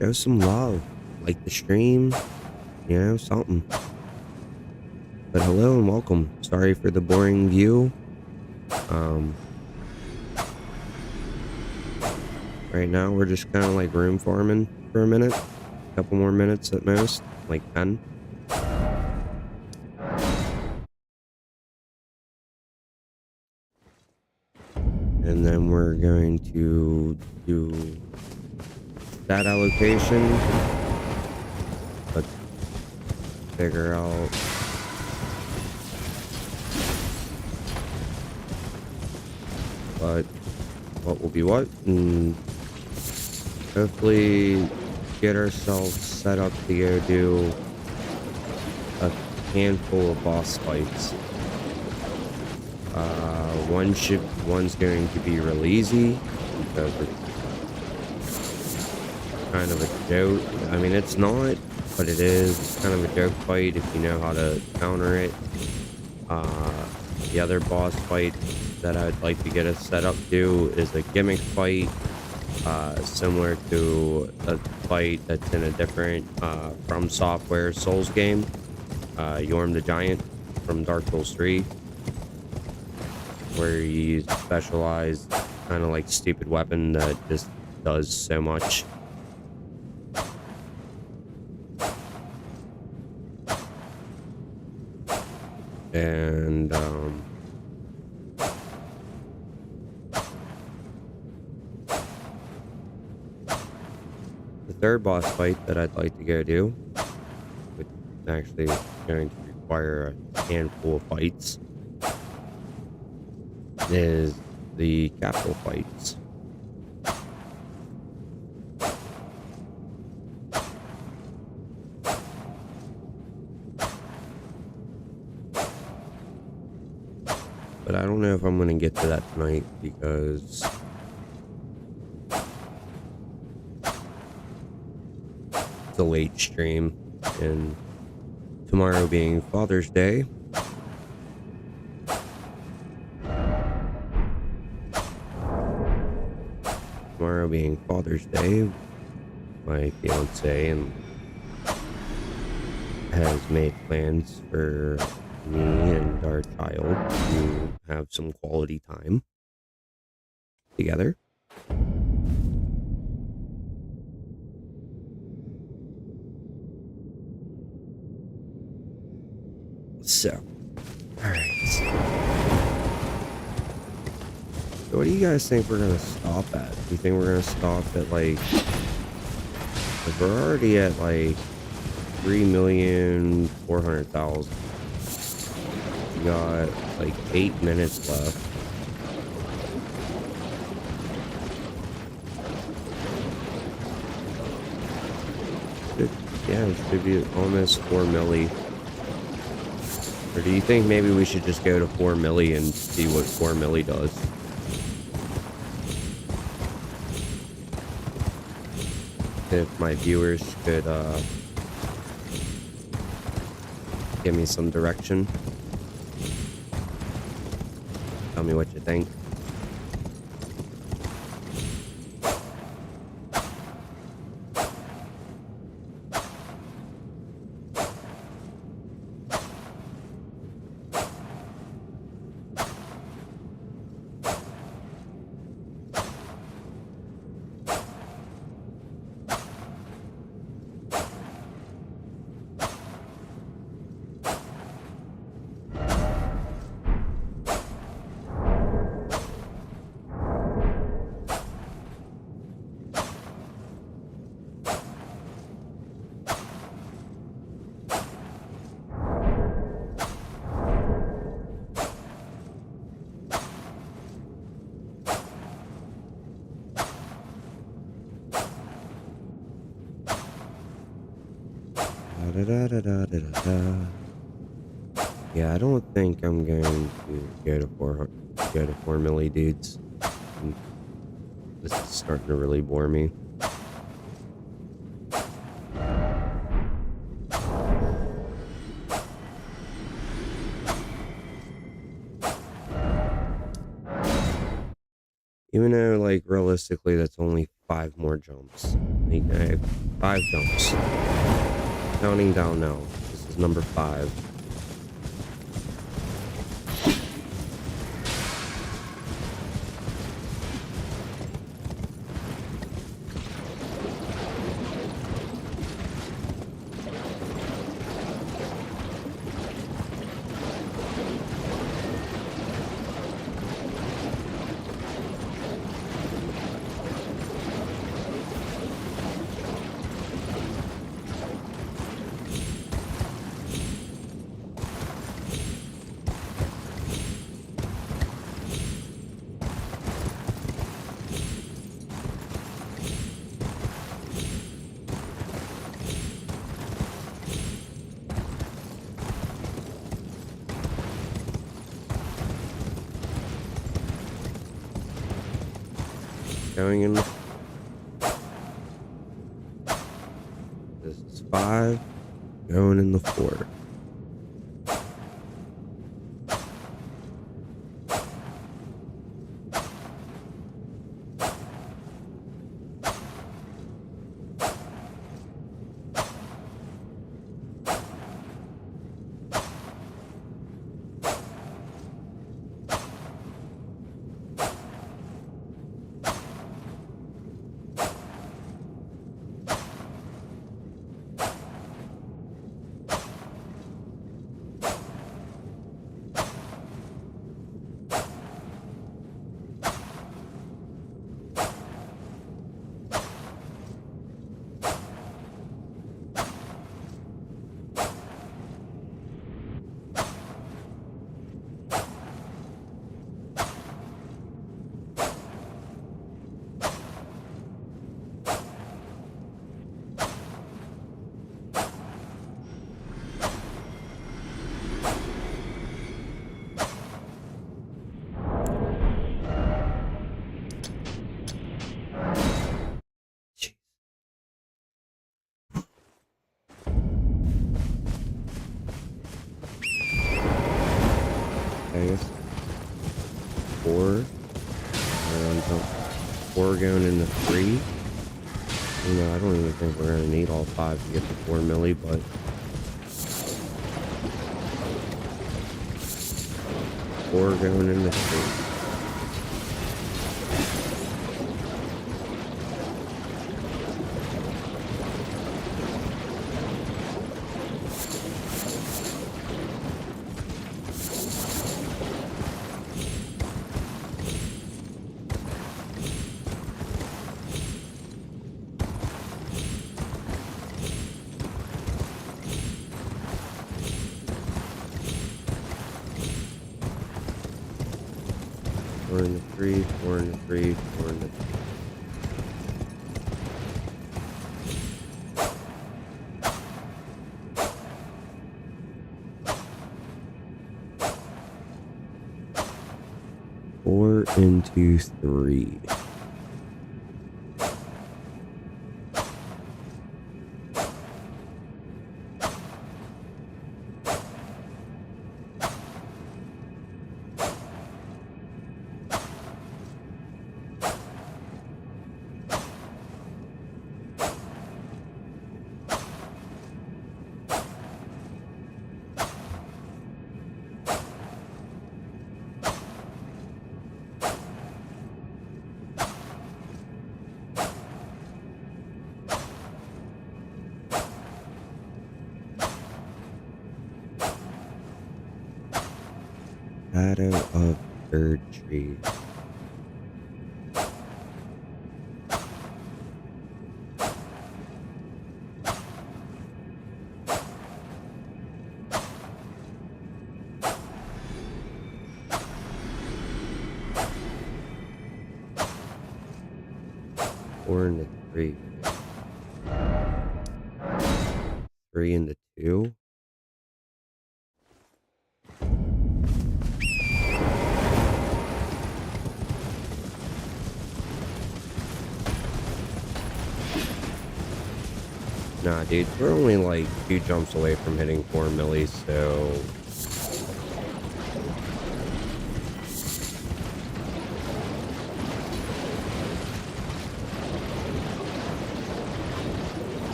Show some love. Like the stream. You know, something. But hello and welcome. Sorry for the boring view. Right now we're just kind of like room farming for a minute. A couple more minutes at most. Like 10. we're going to do that allocation. Let's figure out what will be what, and hopefully get ourselves set up to go do a handful of boss fights. One's going to be real easy because it's kind of a joke. I mean, it's not, but it is. It's kind of a joke fight if you know how to counter it. The other boss fight that I'd like to get us set up to is a gimmick fight, similar to a fight that's in a different From Software Souls game, Yorm the Giant from Dark Souls 3, where you use a specialized kind of like stupid weapon that just does so much. And the third boss fight that I'd like to go do, which actually is going to require a handful of fights, is the capital fights. But I don't know if I'm going to get to that tonight because it's a late stream, and tomorrow being Father's Day, my fiance has made plans for me and our child to have some quality time together. So, alright. So what do you guys think we're gonna stop at? Do you think we're gonna stop at like we're already at like 3,400,000. We got like 8 minutes left. It should be almost 4 milli. Or do you think maybe we should just go to 4 milli and see what 4 milli does? If my viewers could give me some direction. Tell me what you think. Yeah, I don't think I'm going to go to 4 milli, dudes. This is starting to really bore me. Even though, like, realistically, that's only 5 more jumps. Like, 5 jumps. Counting down now. This is number 5. going in. This is 5 going in the 4. I guess 4. Around 4 going into 3. You know, I don't even think we're gonna need all 5 to get to 4 milli, but 4 going into 3. Four into 3, 4 into 3, 4 into 3. Four into 3. Shadow of Erd Tree. Four into 3. 3 into 2. Nah, dude, we're only like 2 jumps away from hitting 4 millis, so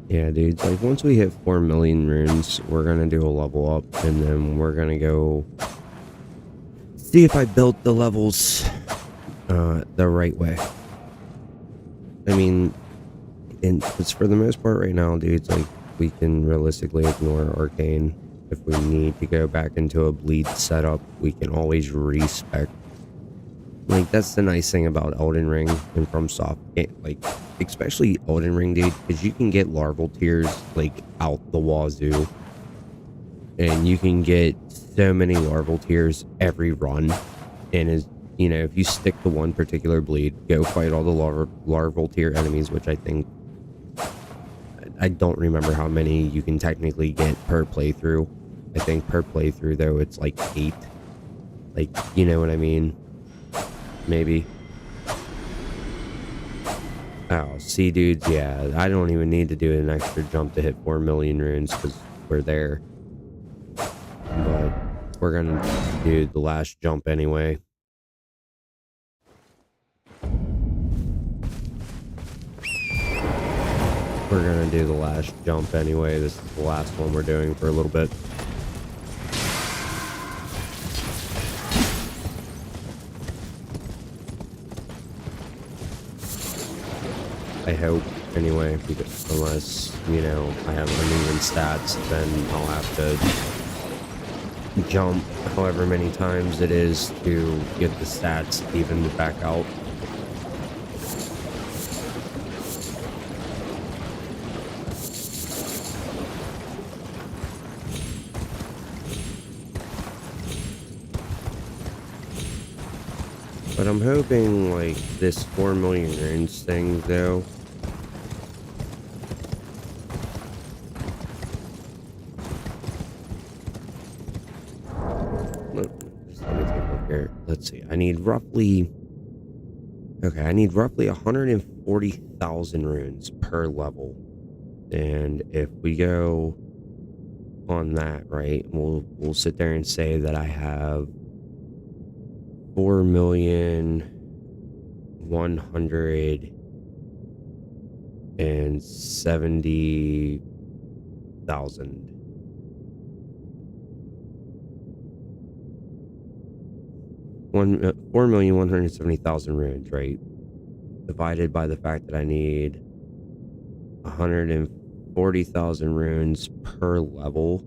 yeah, dude, like once we hit 4 million runes, we're gonna do a level up, and then we're gonna go see if I built the levels the right way. I mean, And it's for the most part right now, dudes, like, we can realistically ignore Arcane. If we need to go back into a bleed setup, we can always respec. Like, that's the nice thing about Elden Ring and FromSoft, like, especially Elden Ring, dude, because you can get larval tiers, like, out the wazoo. And you can get so many larval tiers every run. And is, you know, if you stick to one particular bleed, go fight all the larval tier enemies, which I think, I don't remember how many you can technically get per playthrough. I think per playthrough, though, it's like 8. Like, you know what I mean? Maybe. Oh, see, dudes, yeah, I don't even need to do an extra jump to hit 4 million runes because we're there. But we're gonna do the last jump anyway. We're gonna do the last jump anyway. This is the last one we're doing for a little bit. I hope, anyway, because unless, you know, I have uneven stats, then I'll have to jump however many times it is to get the stats evened back out. But I'm hoping, like, this 4 million runes thing, though. Just let me take a look here. Let's see. I need roughly... Okay, I need roughly 140,000 runes per level. And if we go on that, right, we'll sit there and say that I have 4,170,000. 4,170,000 runes, right? Divided by the fact that I need 140,000 runes per level.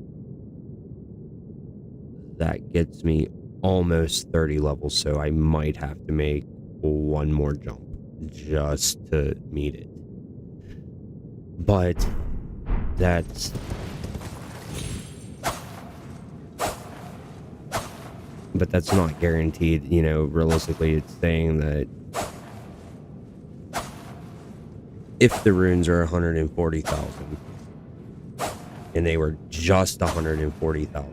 That gets me almost 30 levels, so I might have to make one more jump just to meet it. But that's... But that's not guaranteed, you know, realistically. It's saying that if the runes are 140,000 and they were just 140,000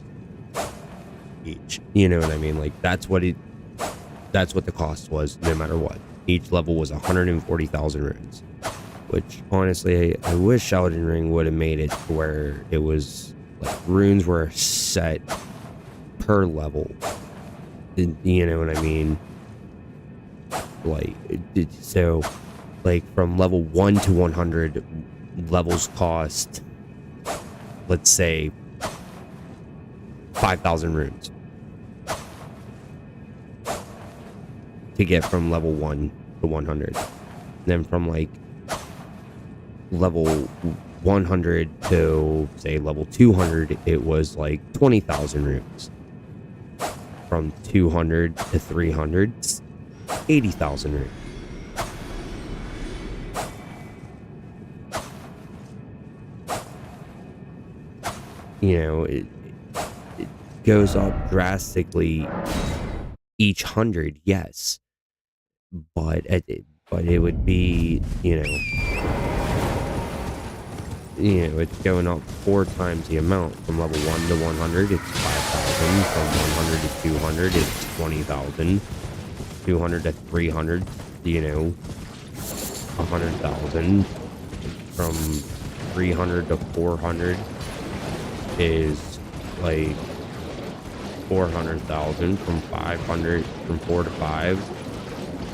each, you know what I mean? Like, that's what the cost was, no matter what. Each level was 140,000 runes, which honestly, I wish Elden Ring would have made it to where it was like runes were set per level. You know what I mean? Like, so, like, from level 1 to 100, levels cost, let's say, 5,000 runes to get from level 1 to 100. Then from, like, level 100 to, say, level 200, it was, like, 20,000 runes. From 200 to 300, 80,000 runes. You know, it goes up drastically each 100, yes. But it would be, you know, it's going up 4 times the amount. From level 1 to 100, it's 5,000. From 100 to 200, it's 20,000. 200 to 300, you know, 100,000. From 300 to 400 is like 400,000. From 500, from 4 to 5,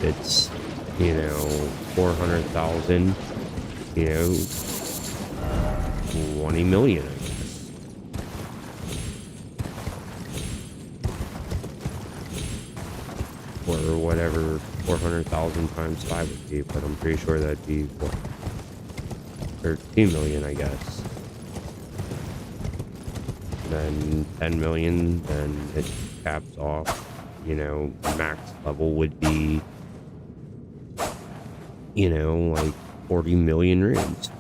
it's, you know, 400,000. You know, 20 million, I guess. Or whatever 400,000 times 5 would be, but I'm pretty sure that'd be what? or 2 million, I guess. And then 10 million, then it caps off. You know, max level would be, you know, like 40 million runes.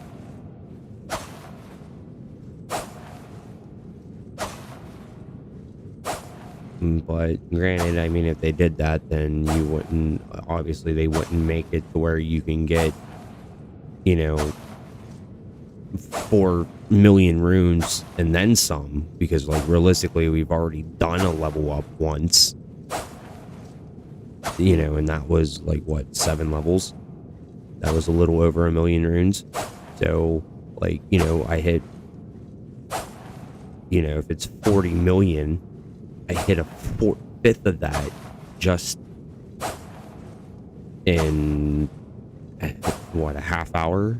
But granted, I mean, if they did that, then you wouldn't, obviously they wouldn't make it to where you can get, you know, 4 million runes and then some, because like realistically we've already done a level up once, you know, and that was like what, 7 levels. That was a little over 1 million runes. So like, you know, I hit, you know, if it's 40 million, I hit a fifth of that just in what, a half hour,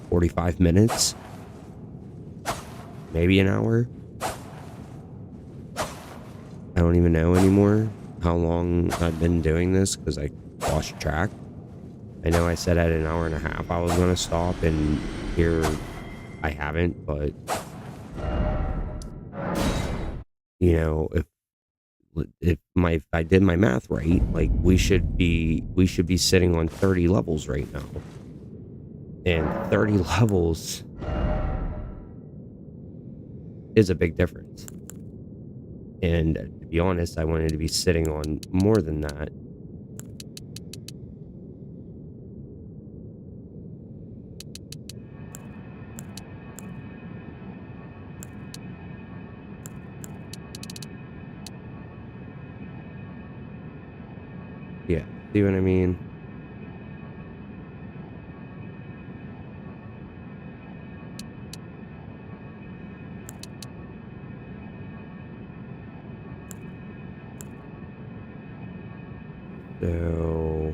45 minutes, maybe an hour. I don't even know anymore how long I've been doing this, because I lost track. I know I said at an hour and a half I was going to stop, and here I haven't. But you know, if I did my math right, like we should be sitting on 30 levels right now. And 30 levels is a big difference. And to be honest, I wanted to be sitting on more than that. Yeah, see what I mean? So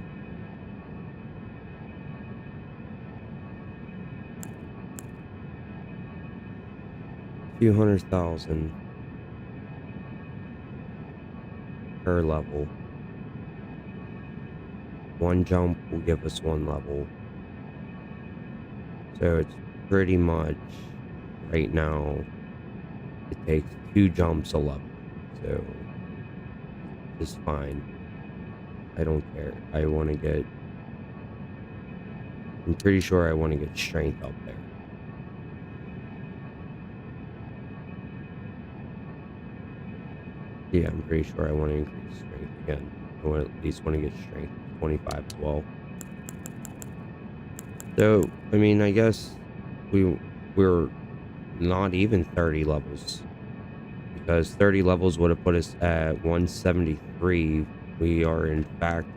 a few 100,000 per level. One jump will give us 1 level. So it's pretty much right now it takes 2 jumps a level. So it's fine. I don't care. I want to get, I'm pretty sure I want to get strength up there. Yeah, I'm pretty sure I want to increase strength again. I want at least want to get strength 25 as well. So, I mean, I guess we're not even 30 levels, because 30 levels would have put us at 173. We are in fact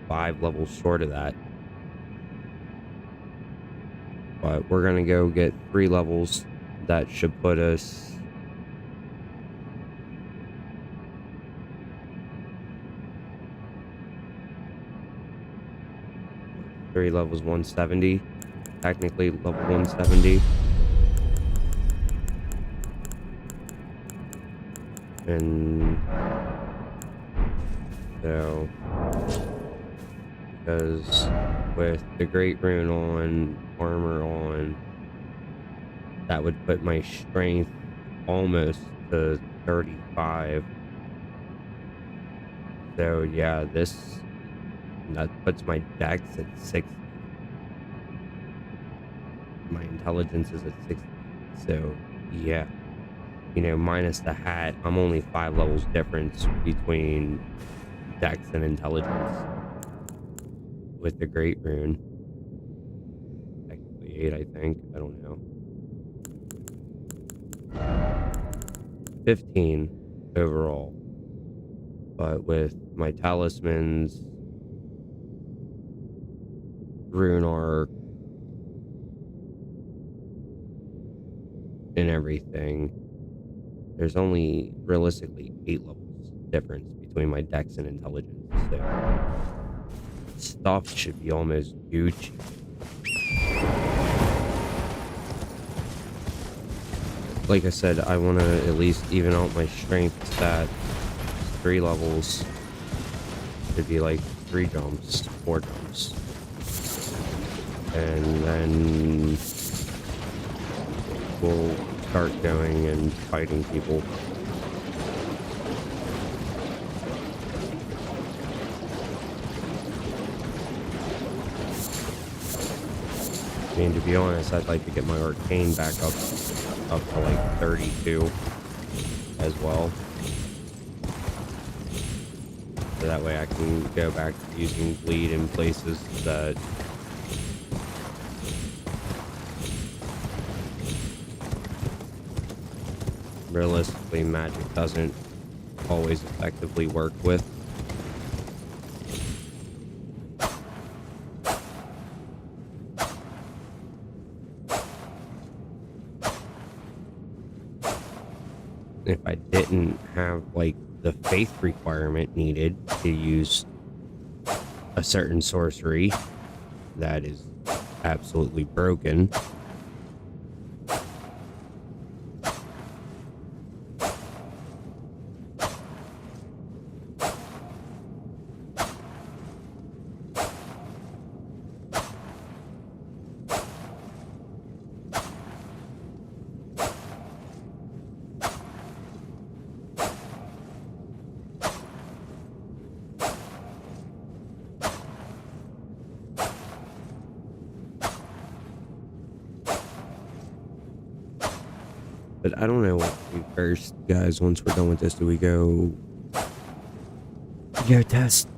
5 levels short of that. But we're gonna go get 3 levels. That should put us 3 levels, 170. Technically level 170. And so, because with the Great Rune on, armor on, that would put my strength almost to 35. So yeah, that puts my dex at 60. My intelligence is at 60. So yeah, you know, minus the hat, I'm only 5 levels difference between dex and intelligence with the Great Rune. Technically 8, I think. I don't know. 15 overall. But with my talismans, rune arc, and everything, there's only realistically 8 levels difference between my dex and intelligence. So stuff should be almost Gucci. Like I said, I want to at least even out my strength stat. 3 levels. It'd be like 3 jumps, 4 jumps. And then we'll start going and fighting people. I mean, to be honest, I'd like to get my arcane back up to like 32 as well. So that way I can go back to using bleed in places that realistically magic doesn't always effectively work with. If I didn't have like the faith requirement needed to use a certain sorcery that is absolutely broken, but I don't know what to do first, guys. Once we're done with this, do we go test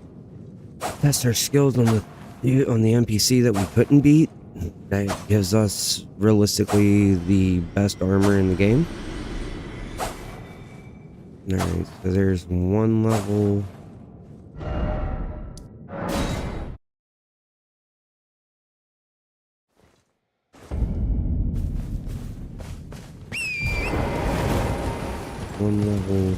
our skills on the NPC that we couldn't beat? That gives us realistically the best armor in the game. Alright, so there's one level. One level.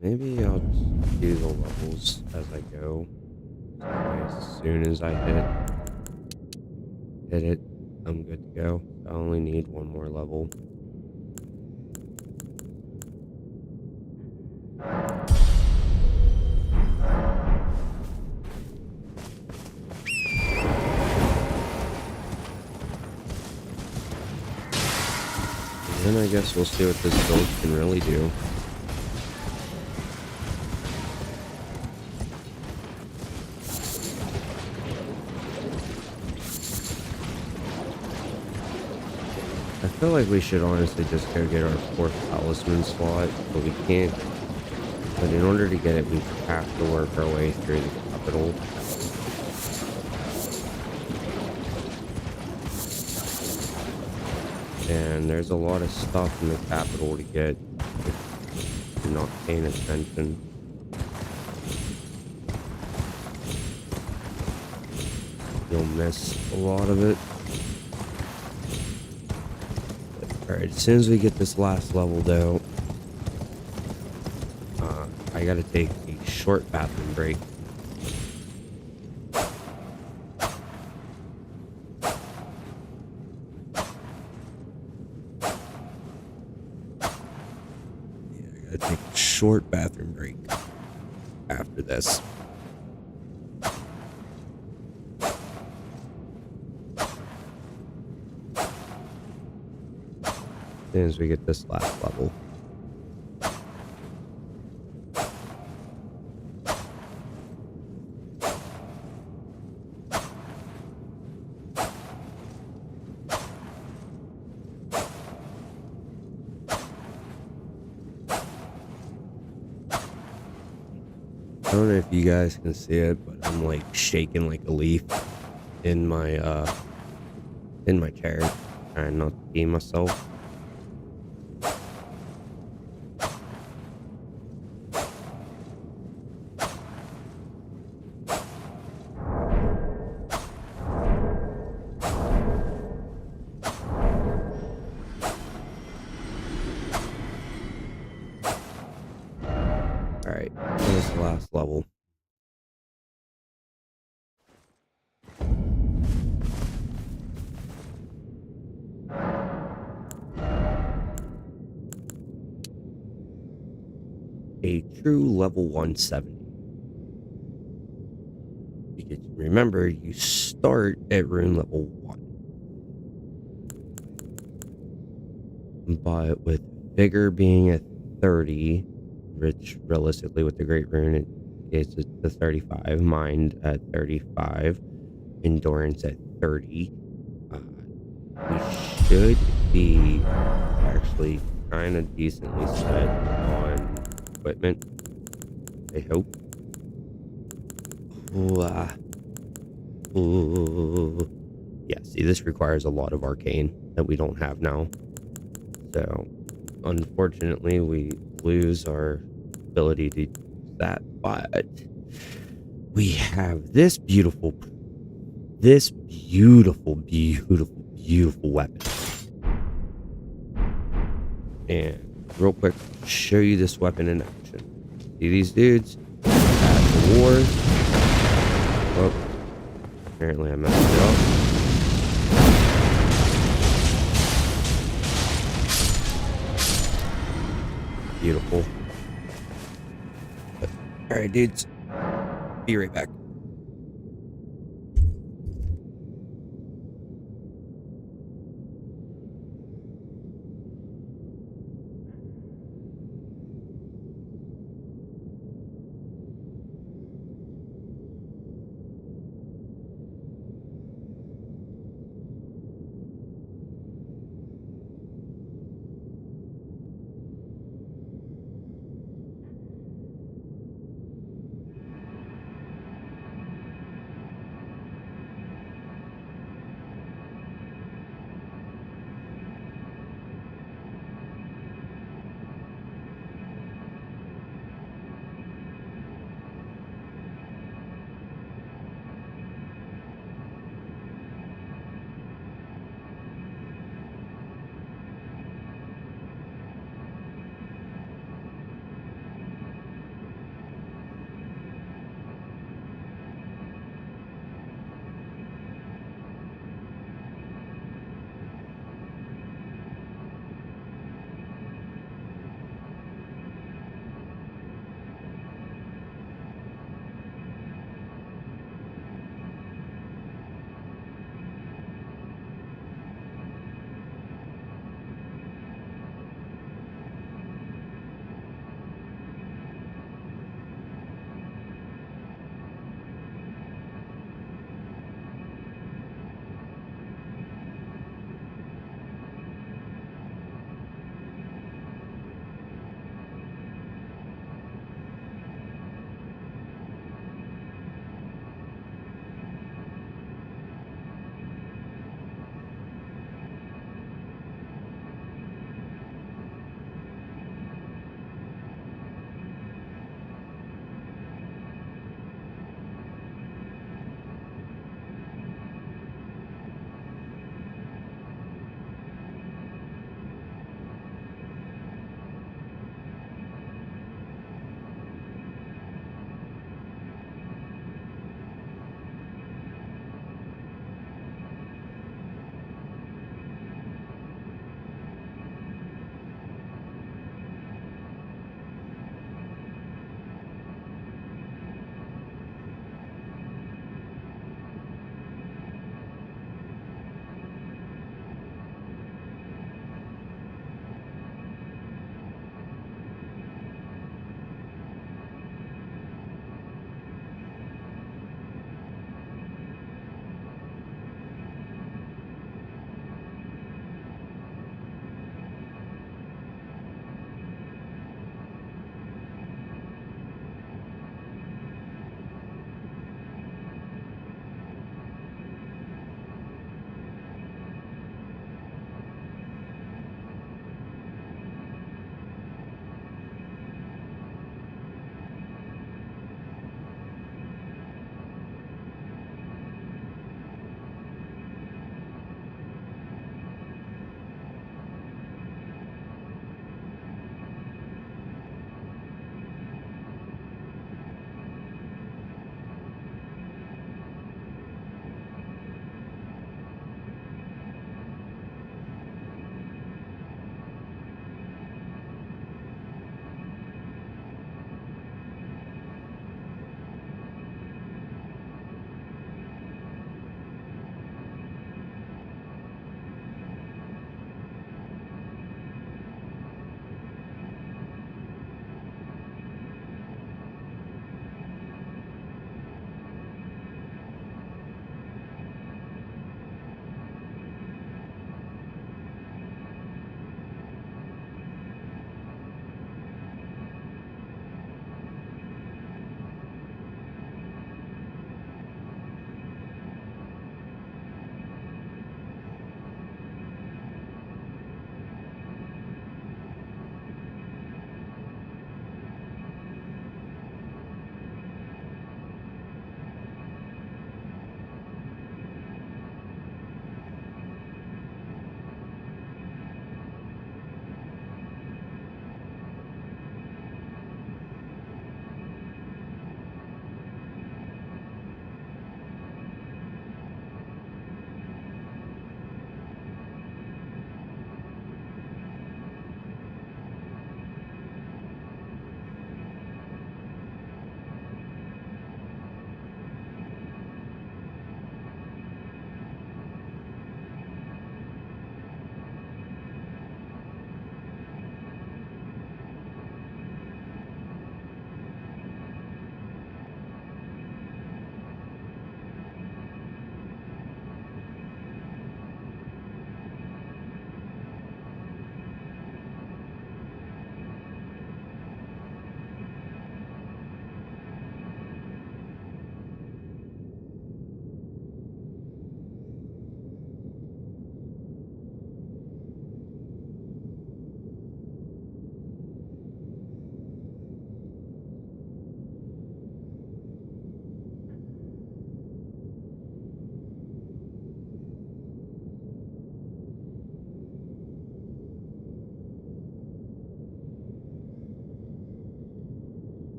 Maybe I'll just do the levels as I go. As soon as I hit it, I'm good to go. I only need one more level. And then I guess we'll see what this build can really do. I feel like we should honestly just go get our 4th talisman slot, but we can't But in order to get it, we have to work our way through the capital. And there's a lot of stuff in the capital to get if you're not paying attention. You'll miss a lot of it. Alright, as soon as we get this last level though, I gotta take a short bathroom break. Yeah, I gotta take a short bathroom break after this. As soon as we get this last level. I don't know if you guys can see it, but I'm like shaking like a leaf in my chair, trying not to pee myself. Alright, here's the last level. A true level 170. Because remember, you start at rune level 1. But with vigor being at 30, which realistically with the great rune it gets it to 35, mind at 35, endurance at 30, we should be actually kind of decently set on equipment, I hope. Yeah, see, this requires a lot of arcane that we don't have now. So, unfortunately, we lose our ability to use that, but we have this beautiful, beautiful weapon. And real quick, show you this weapon in action. See these dudes? At the war. Oh, apparently I messed it up. Beautiful. Alright, dudes. Be right back.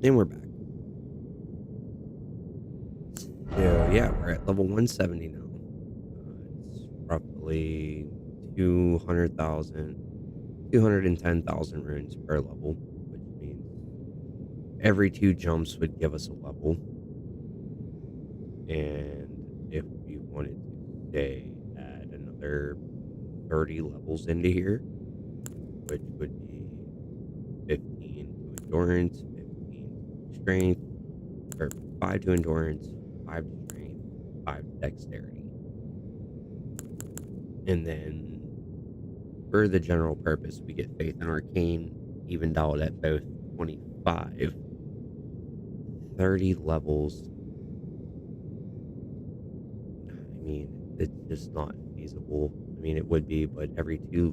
And we're back. So yeah, we're at level 170 now. It's roughly 210,000 runes per level, which means every 2 jumps would give us a level. And if we wanted to, say, add another 30 levels into here, which would be 15 to endurance, 15 to strength, or 5 to endurance, 5 to strength, 5 to dexterity. And then for the general purpose, we get faith and arcane, evened out at both 25. 30 levels. I mean, it's just not feasible. I mean, it would be, but every two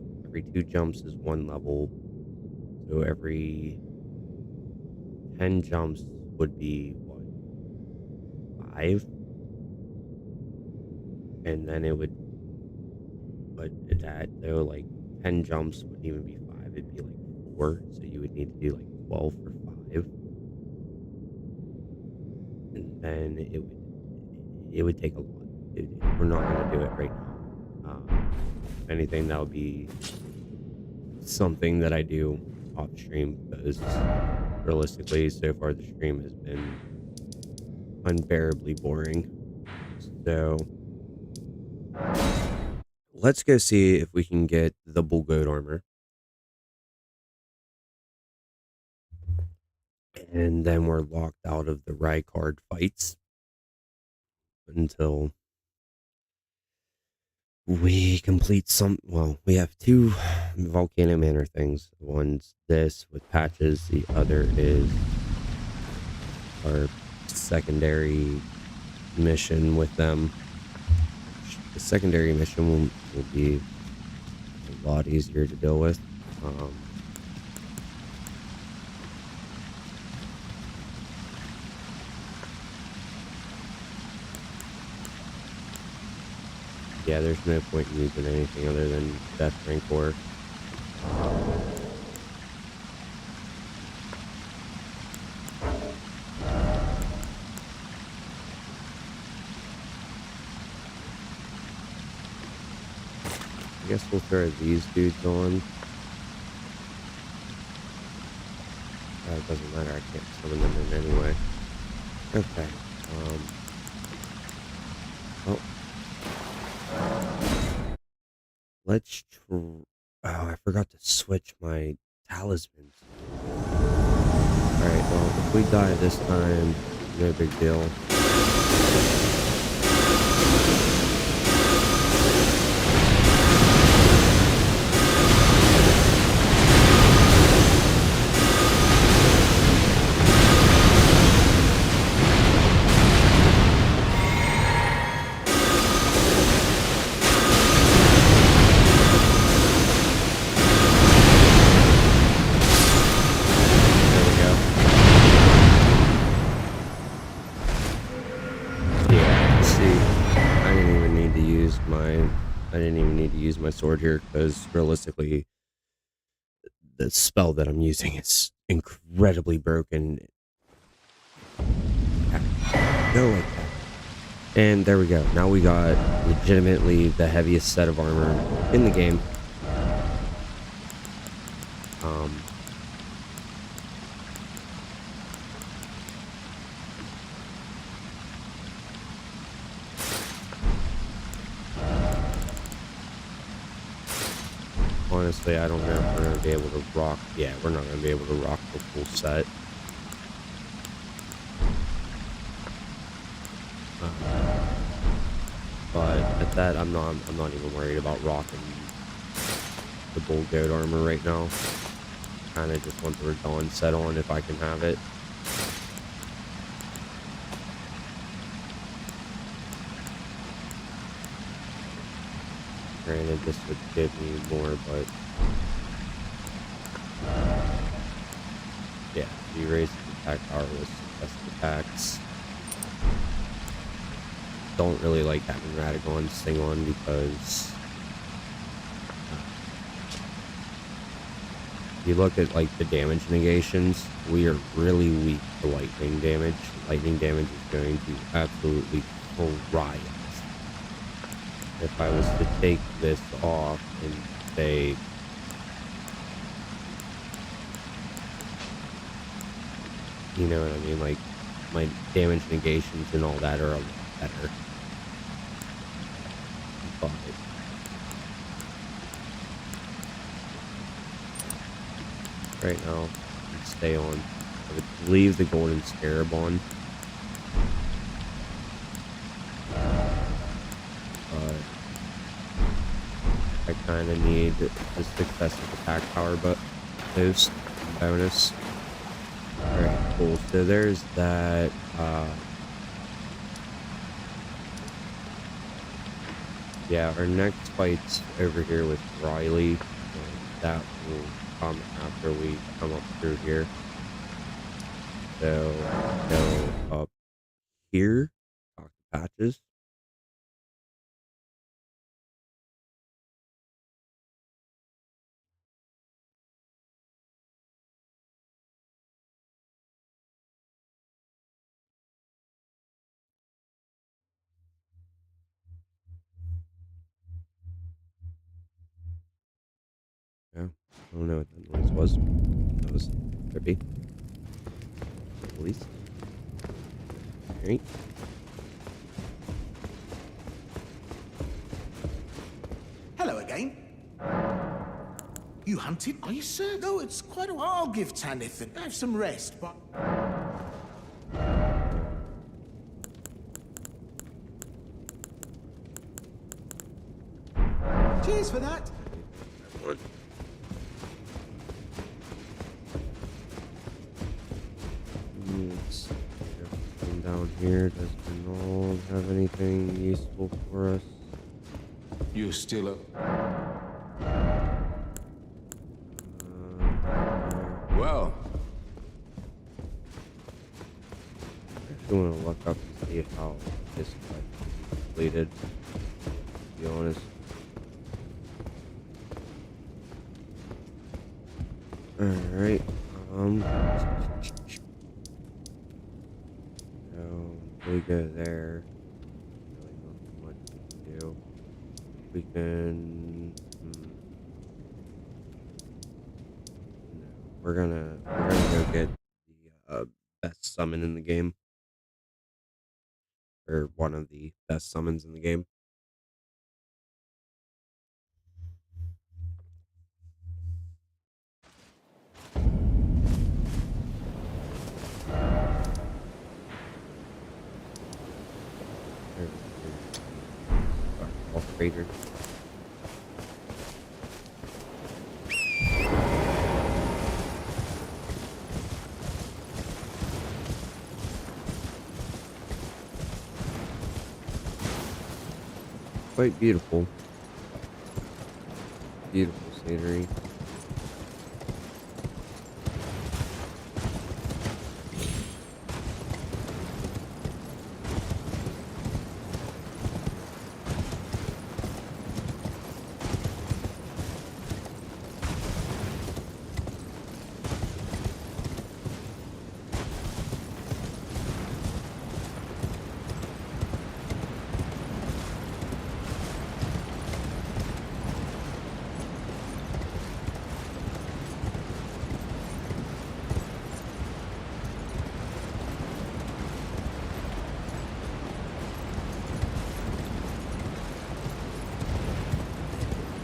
jumps is 1 level. So every 10 jumps would be what, 5? And then it would, but that though, like 10 jumps wouldn't even be 5, it'd be like 4. So you would need to do like 12 for 5. And then it would take a lot. We're not going to do it right now. If anything, that would be something that I do off stream, because realistically, so far the stream has been unbearably boring. So let's go see if we can get the bull goat armor, and then we're locked out of the Rykard fights until we complete some. Well, we have 2 volcano manor things. One's this with patches, the other is our secondary mission with them. The secondary mission will be a lot easier to deal with. Yeah, there's no point in using anything other than Death Rancor. I guess we'll throw these dudes on. It doesn't matter, I can't summon them in anyway. Okay. Oh. Let's oh, I forgot to switch my talismans. Alright, well, if we die this time, no big deal. My sword here, because realistically the spell that I'm using is incredibly broken. Go like that. And there we go. Now we got legitimately the heaviest set of armor in the game. Honestly, I don't know if we're going to be able to rock. Yeah, we're not going to be able to rock the full set. But at that, I'm not even worried about rocking the bull goat armor right now. Kind of just want the Radon set on if I can have it. Granted, this would give me more, but yeah, you raise the attack power with successive attacks. Don't really like having Radagon sing on because you look at like the damage negations, we are really weak to lightning damage. Lightning damage is going to absolutely fry us. If I was to take this off and say, you know what I mean, like my damage negations and all that are a lot better. But right now, stay on. I would leave the golden scarab on. But I kind of need the successive attack power boost bonus. Alright, cool. So there's that. Yeah, our next fight's over here with Riley. And that will come after we come up through here. So go up here, talk to Patches. Yeah, I don't know what that noise was. That was trippy. At least. Alright. Hello again. You hunted? Are you sir? No, it's quite a while. I'll give Tanith and have some rest, but... Cheers for that. Down here, does Renault have anything useful for us? You're still up. Well. I actually want to look up and see how this got completed, to be honest. Alright, so we go there. Really not much to do. We can. No, we're gonna go get the best summon in the game, or one of the best summons in the game. Off crater. Quite beautiful. Beautiful scenery.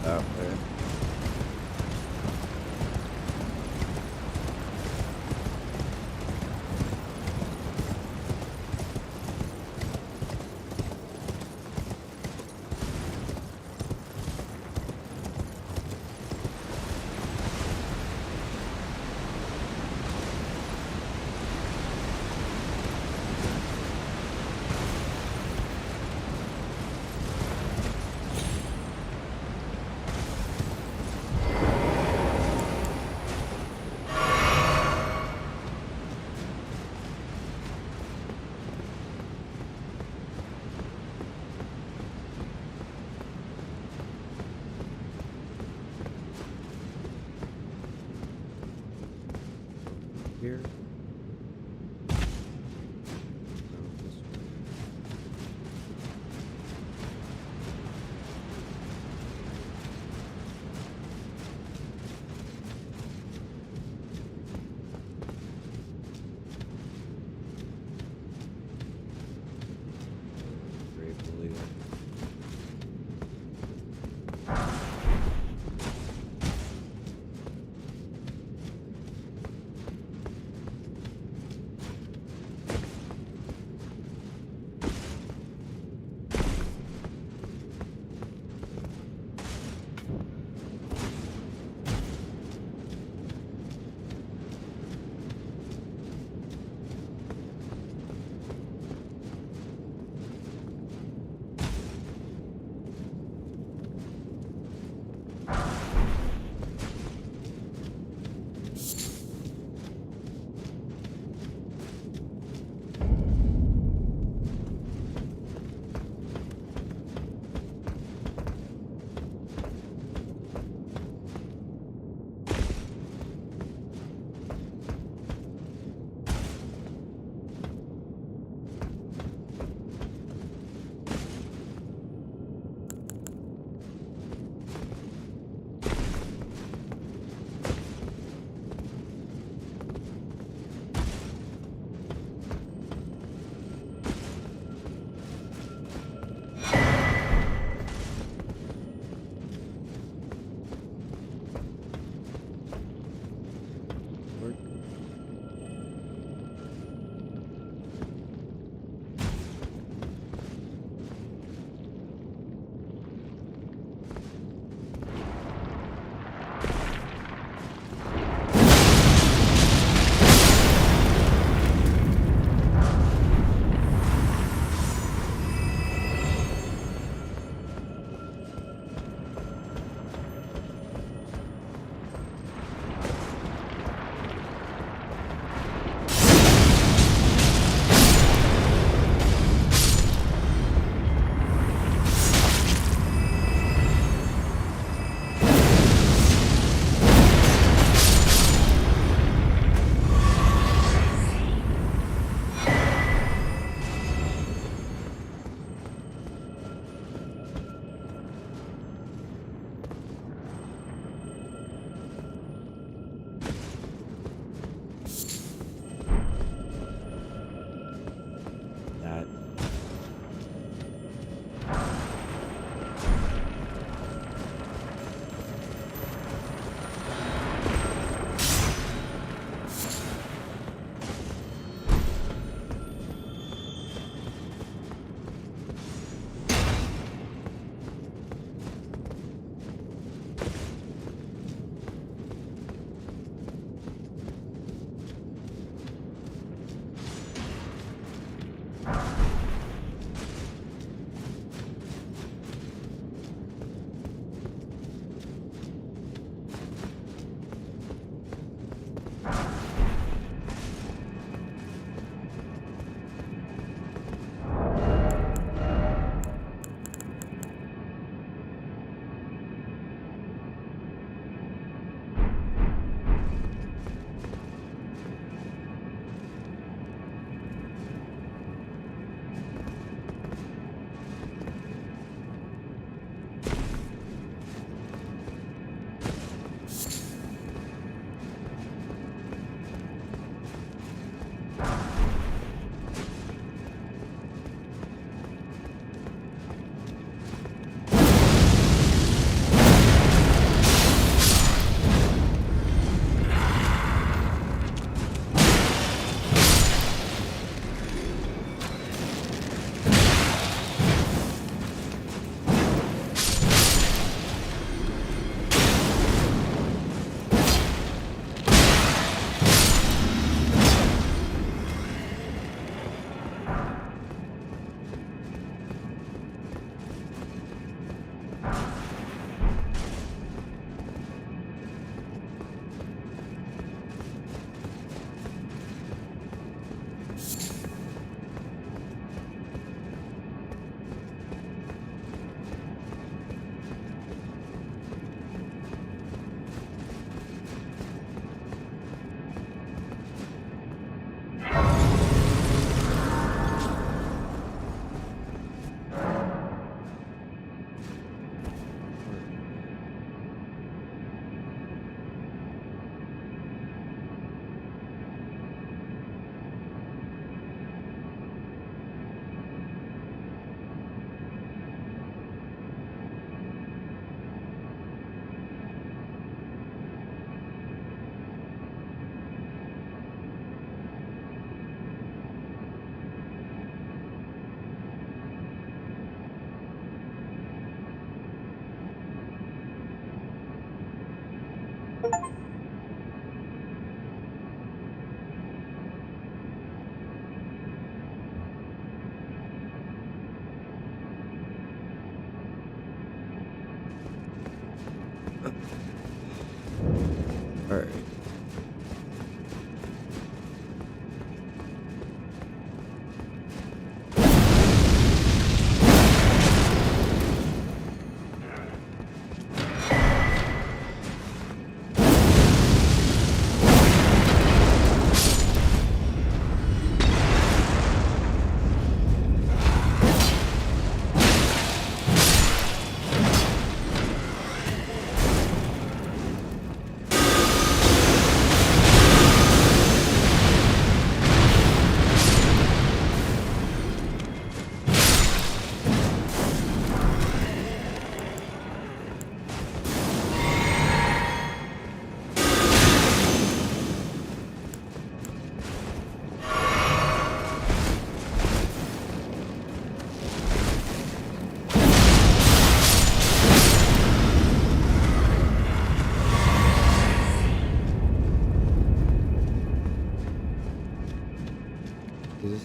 Out there.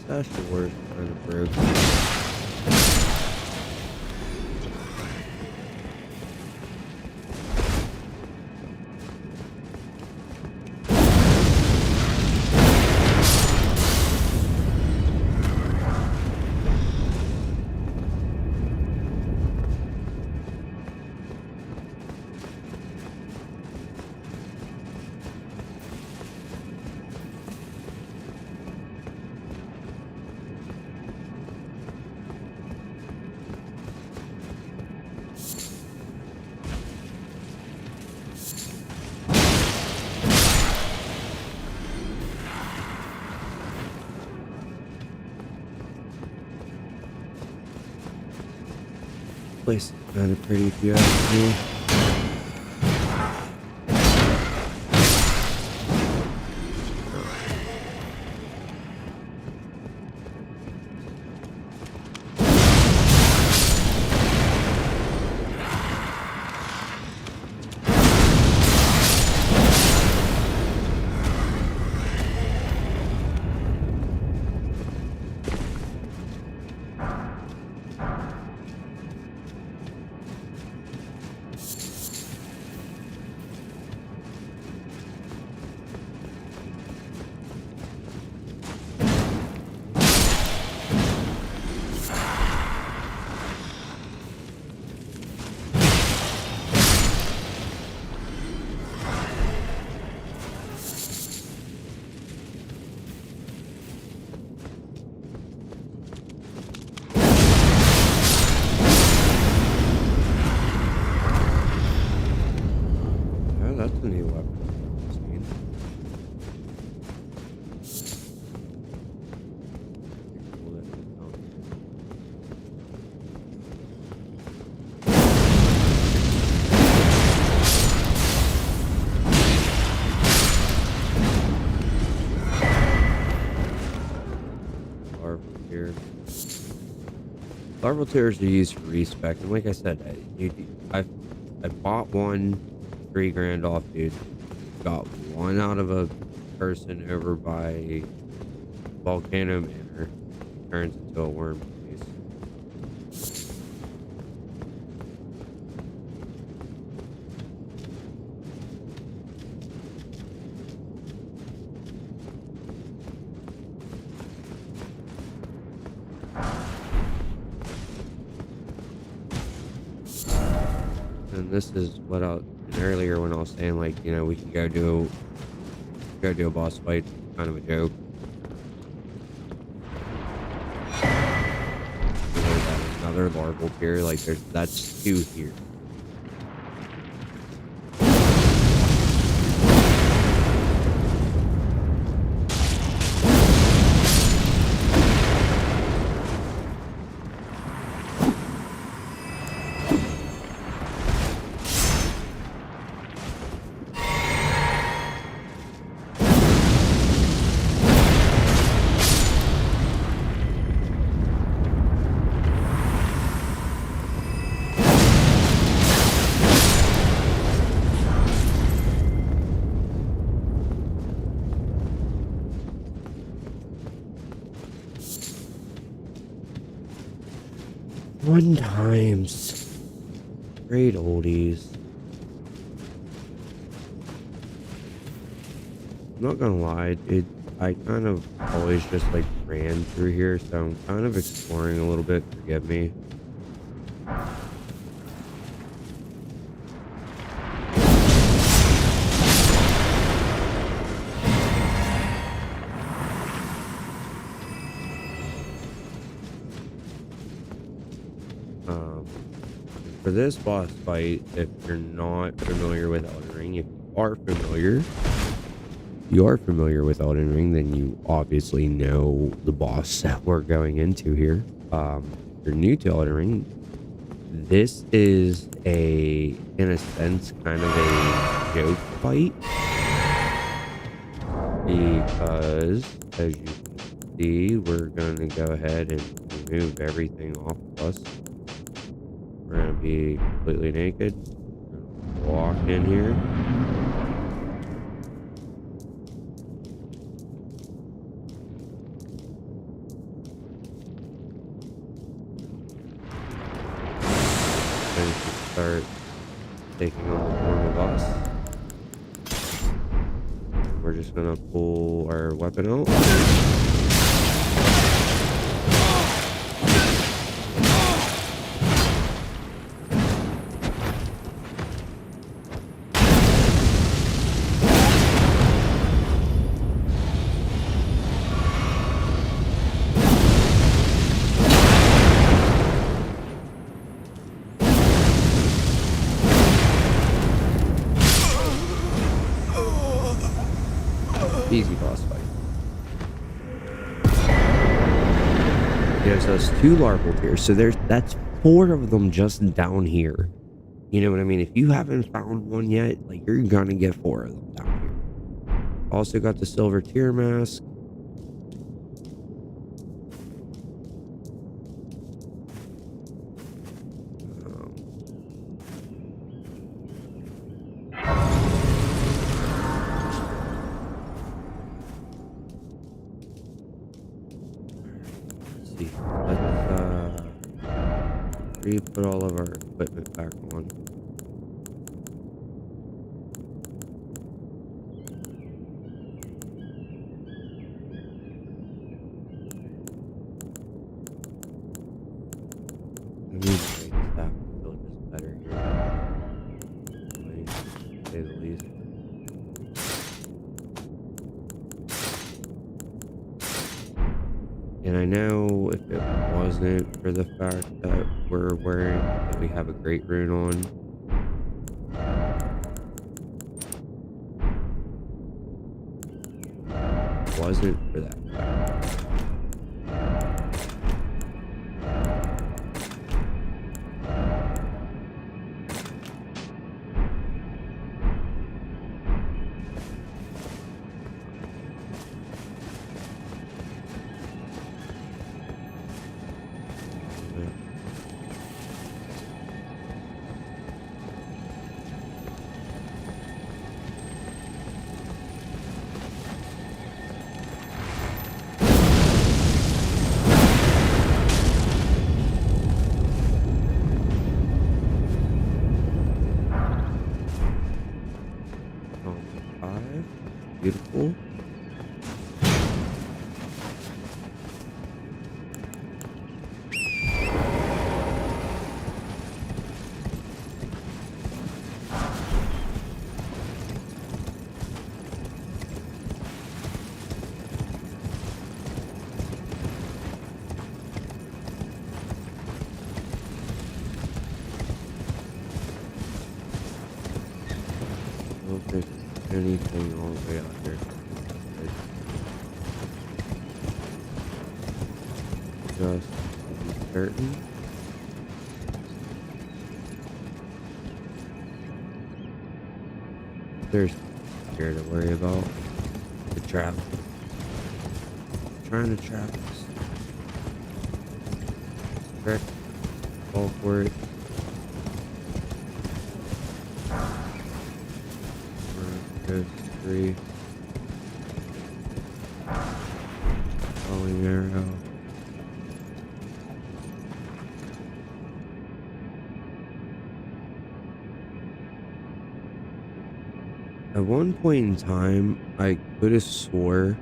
Sash of War is kind of broke. Place is kind of pretty if you ask me. That's a new weapon. Larval tears are used for respec, and like I said, I bought one $3,000 off, dude. Got one out of a person over by Volcano Manor. Turns into a worm place. And this is what earlier when I was saying, like, you know, we can go do a boss fight, kind of a joke. Another larval here, like that's 2 here. One times. Great oldies. I'm not gonna lie, dude. I kind of always just like ran through here, so I'm kind of exploring a little bit. Forgive me. For this boss fight, if you're not familiar with Elden Ring, if you are familiar with Elden Ring, then you obviously know the boss that we're going into here. If you're new to Elden Ring, this is in a sense, kind of a joke fight. Because, as you can see, we're going to go ahead and remove everything off of us. We're going to be completely naked. Walk in here. then it should start taking on the form of us. We're just gonna pull our weapon out. Easy boss fight. Gives us 2 larval tears, so that's 4 of them just down here. You know what I mean? If you haven't found one yet, like, you're gonna get 4 of them down here. Also got the silver tear mask. Let's see. Let's re-put all of our equipment back on. I need my staff to feel just better here. To say the least. And I know if it wasn't for the fact that we have a great rune on, wasn't for that fact. Beautiful. I don't think there's anything all the way out here. Just to be certain. There's here to worry about. The trap. Trying to trap us. Correct. Fall for it. Goes 3. Falling arrow. At one point in time, I could have swore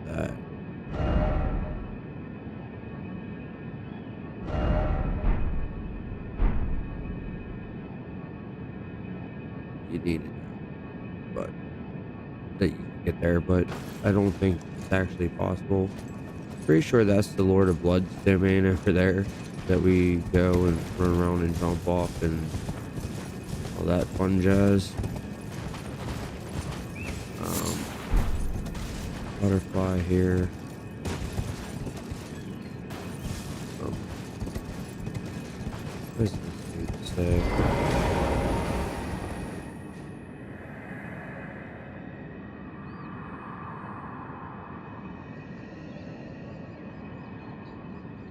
that you needed that, but that you could get there, but I don't think it's actually possible. Pretty sure that's the Lord of Blood's domain over there that we go and run around and jump off and all that fun jazz. Butterfly here. What does this dude say?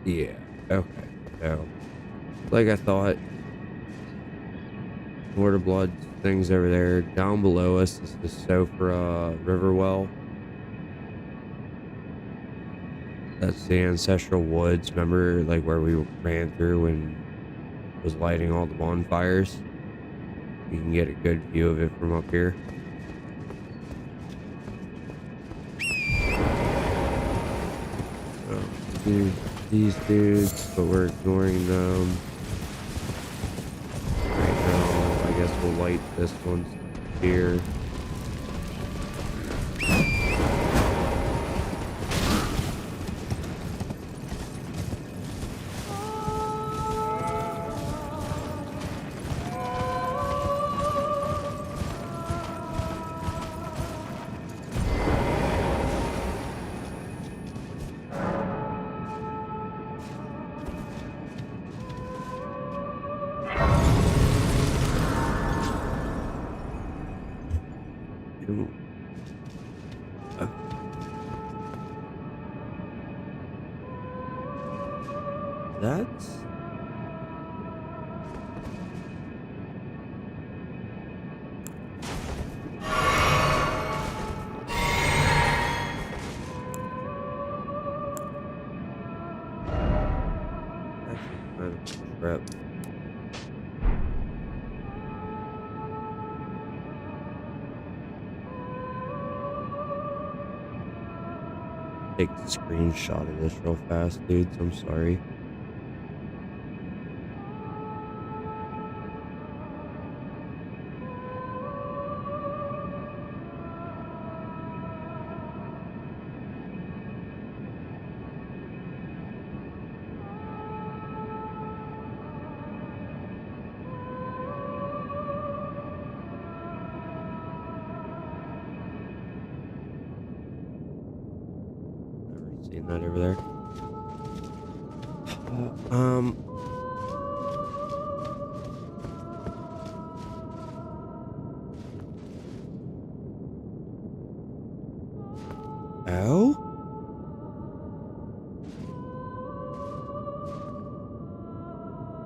Yeah, okay. So, like I thought, Lord of Blood things over there. Down below us is the Sofra River Well. That's the ancestral woods. Remember, like where we ran through and was lighting all the bonfires? You can get a good view of it from up here. These dudes, but we're ignoring them. Right now, I guess we'll light this one here. That's kind of a trip. Take a screenshot of this real fast, dudes. I'm sorry. Never seen that over there. Oh?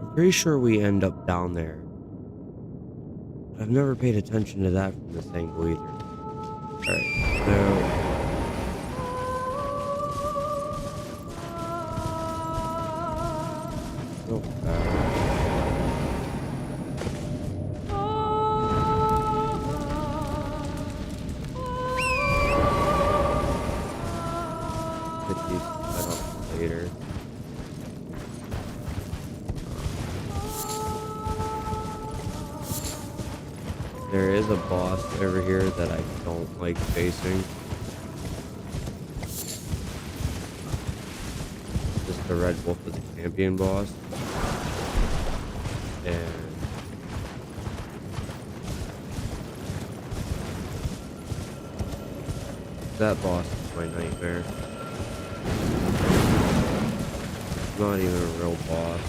I'm pretty sure we end up down there. But I've never paid attention to that from this angle either. Alright, so real fast. Get these set up later. There is a boss over here that I don't like facing. Just the Red Wolf is a champion boss. And that boss is my nightmare. It's not even a real boss.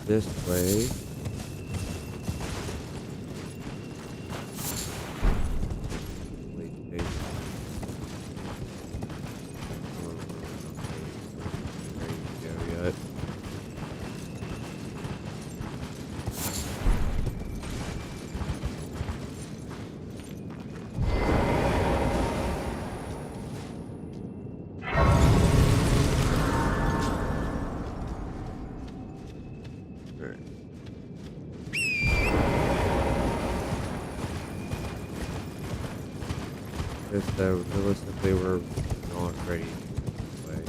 This way. Wait. Ready to go yet. Just realistically, we're not ready this way.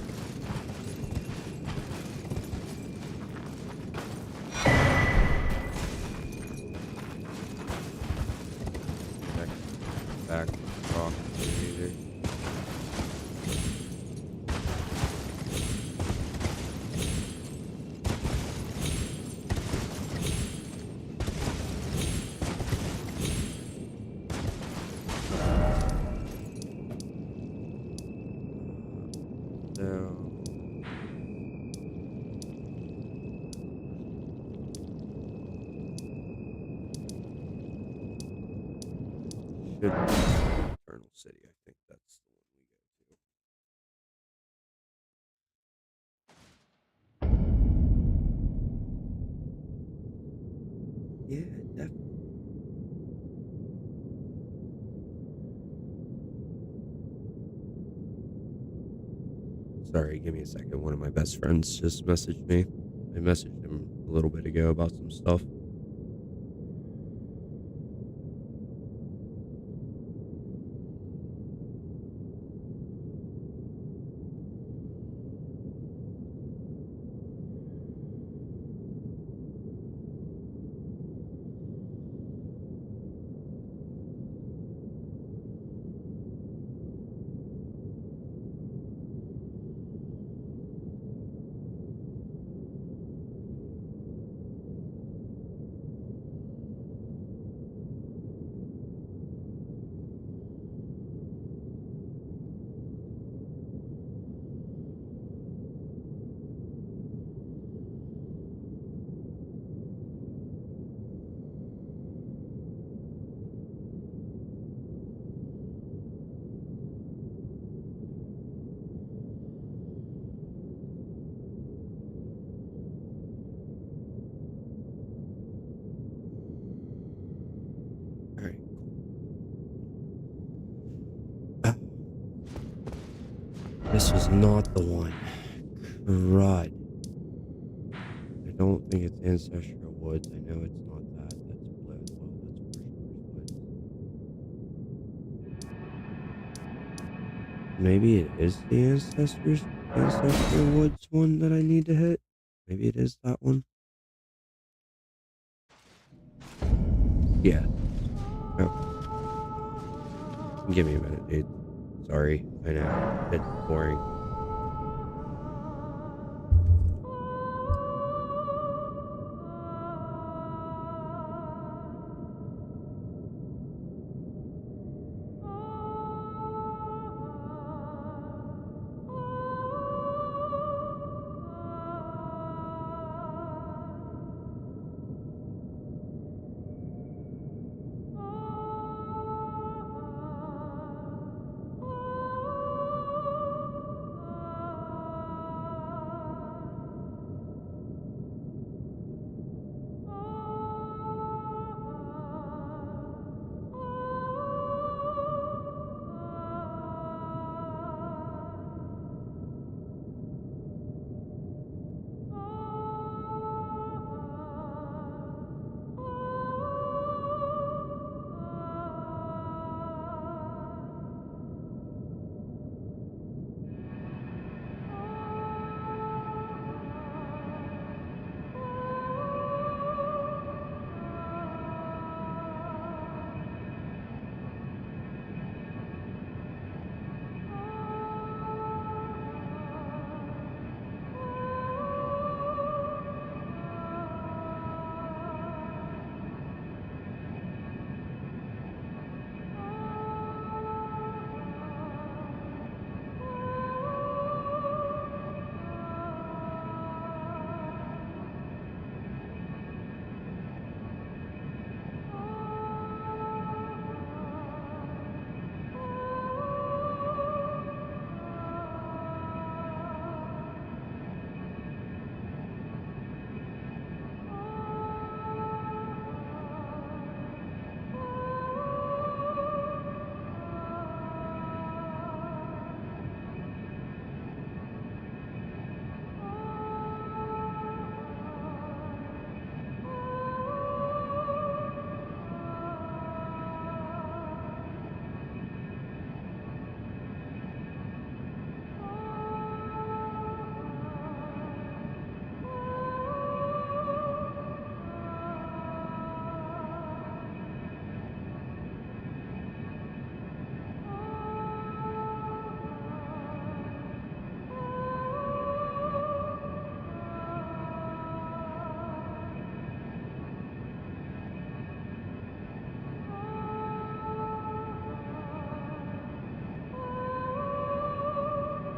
should be Eternal City. I think that's the one we go to. Yeah, definitely. Sorry, give me a second. One of my best friends just messaged me. I messaged him a little bit ago about some stuff. All right. This was not the one. Crud. I don't think it's Ancestral Woods. I know it's not that. That's Worshippers Woods. Maybe it is the Ancestral Woods one that I need to hit. Maybe it is that one. Yeah. Okay. Give me a minute, dude. Sorry. I know. It's boring.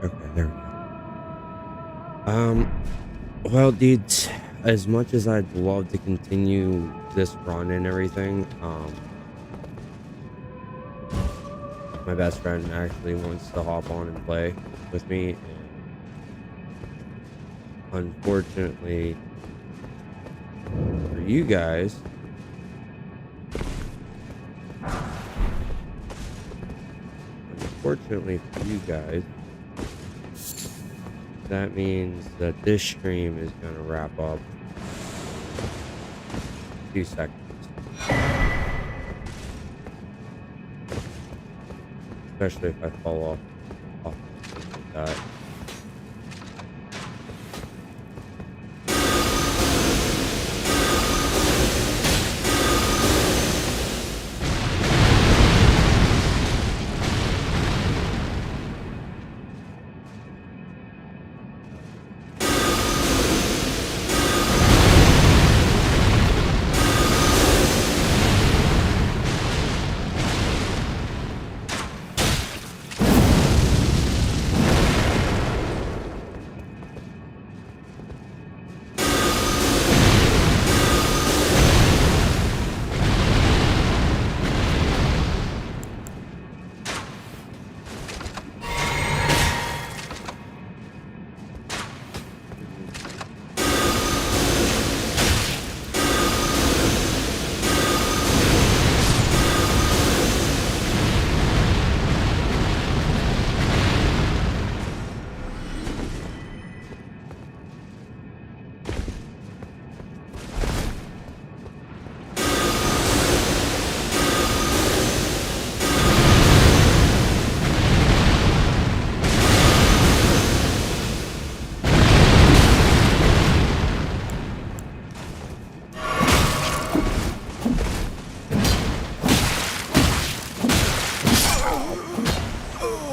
Okay, there we go. Well, dudes, as much as I'd love to continue this run and everything, my best friend actually wants to hop on and play with me, and unfortunately for you guys, that means that this stream is going to wrap up 2 seconds. Especially if I fall off like that.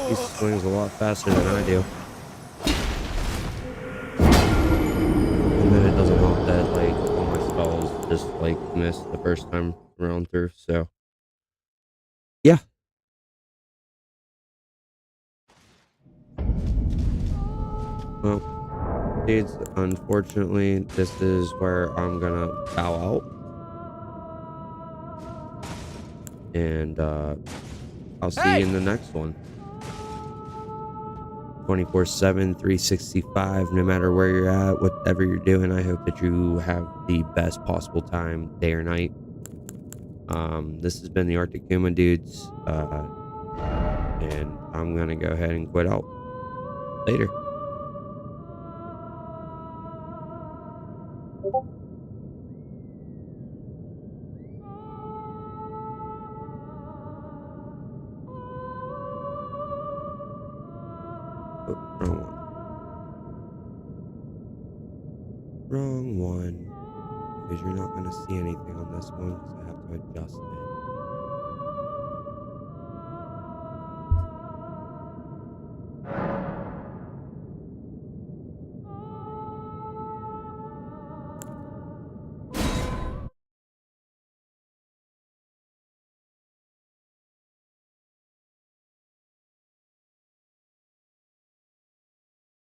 He swings a lot faster than I do. And then it doesn't help that, like, all my spells just, like, miss the first time around through, so. Yeah. Well, dudes, unfortunately, this is where I'm gonna bow out. And, I'll see you in the next one. 24/7, 365, no matter where you're at, whatever you're doing, I hope that you have the best possible time, day or night. This has been the Arctic KUMA dudes, and I'm gonna go ahead and quit out. Later. Oh, wrong one. Wrong one. Because you're not gonna see anything on this one because I have to adjust it.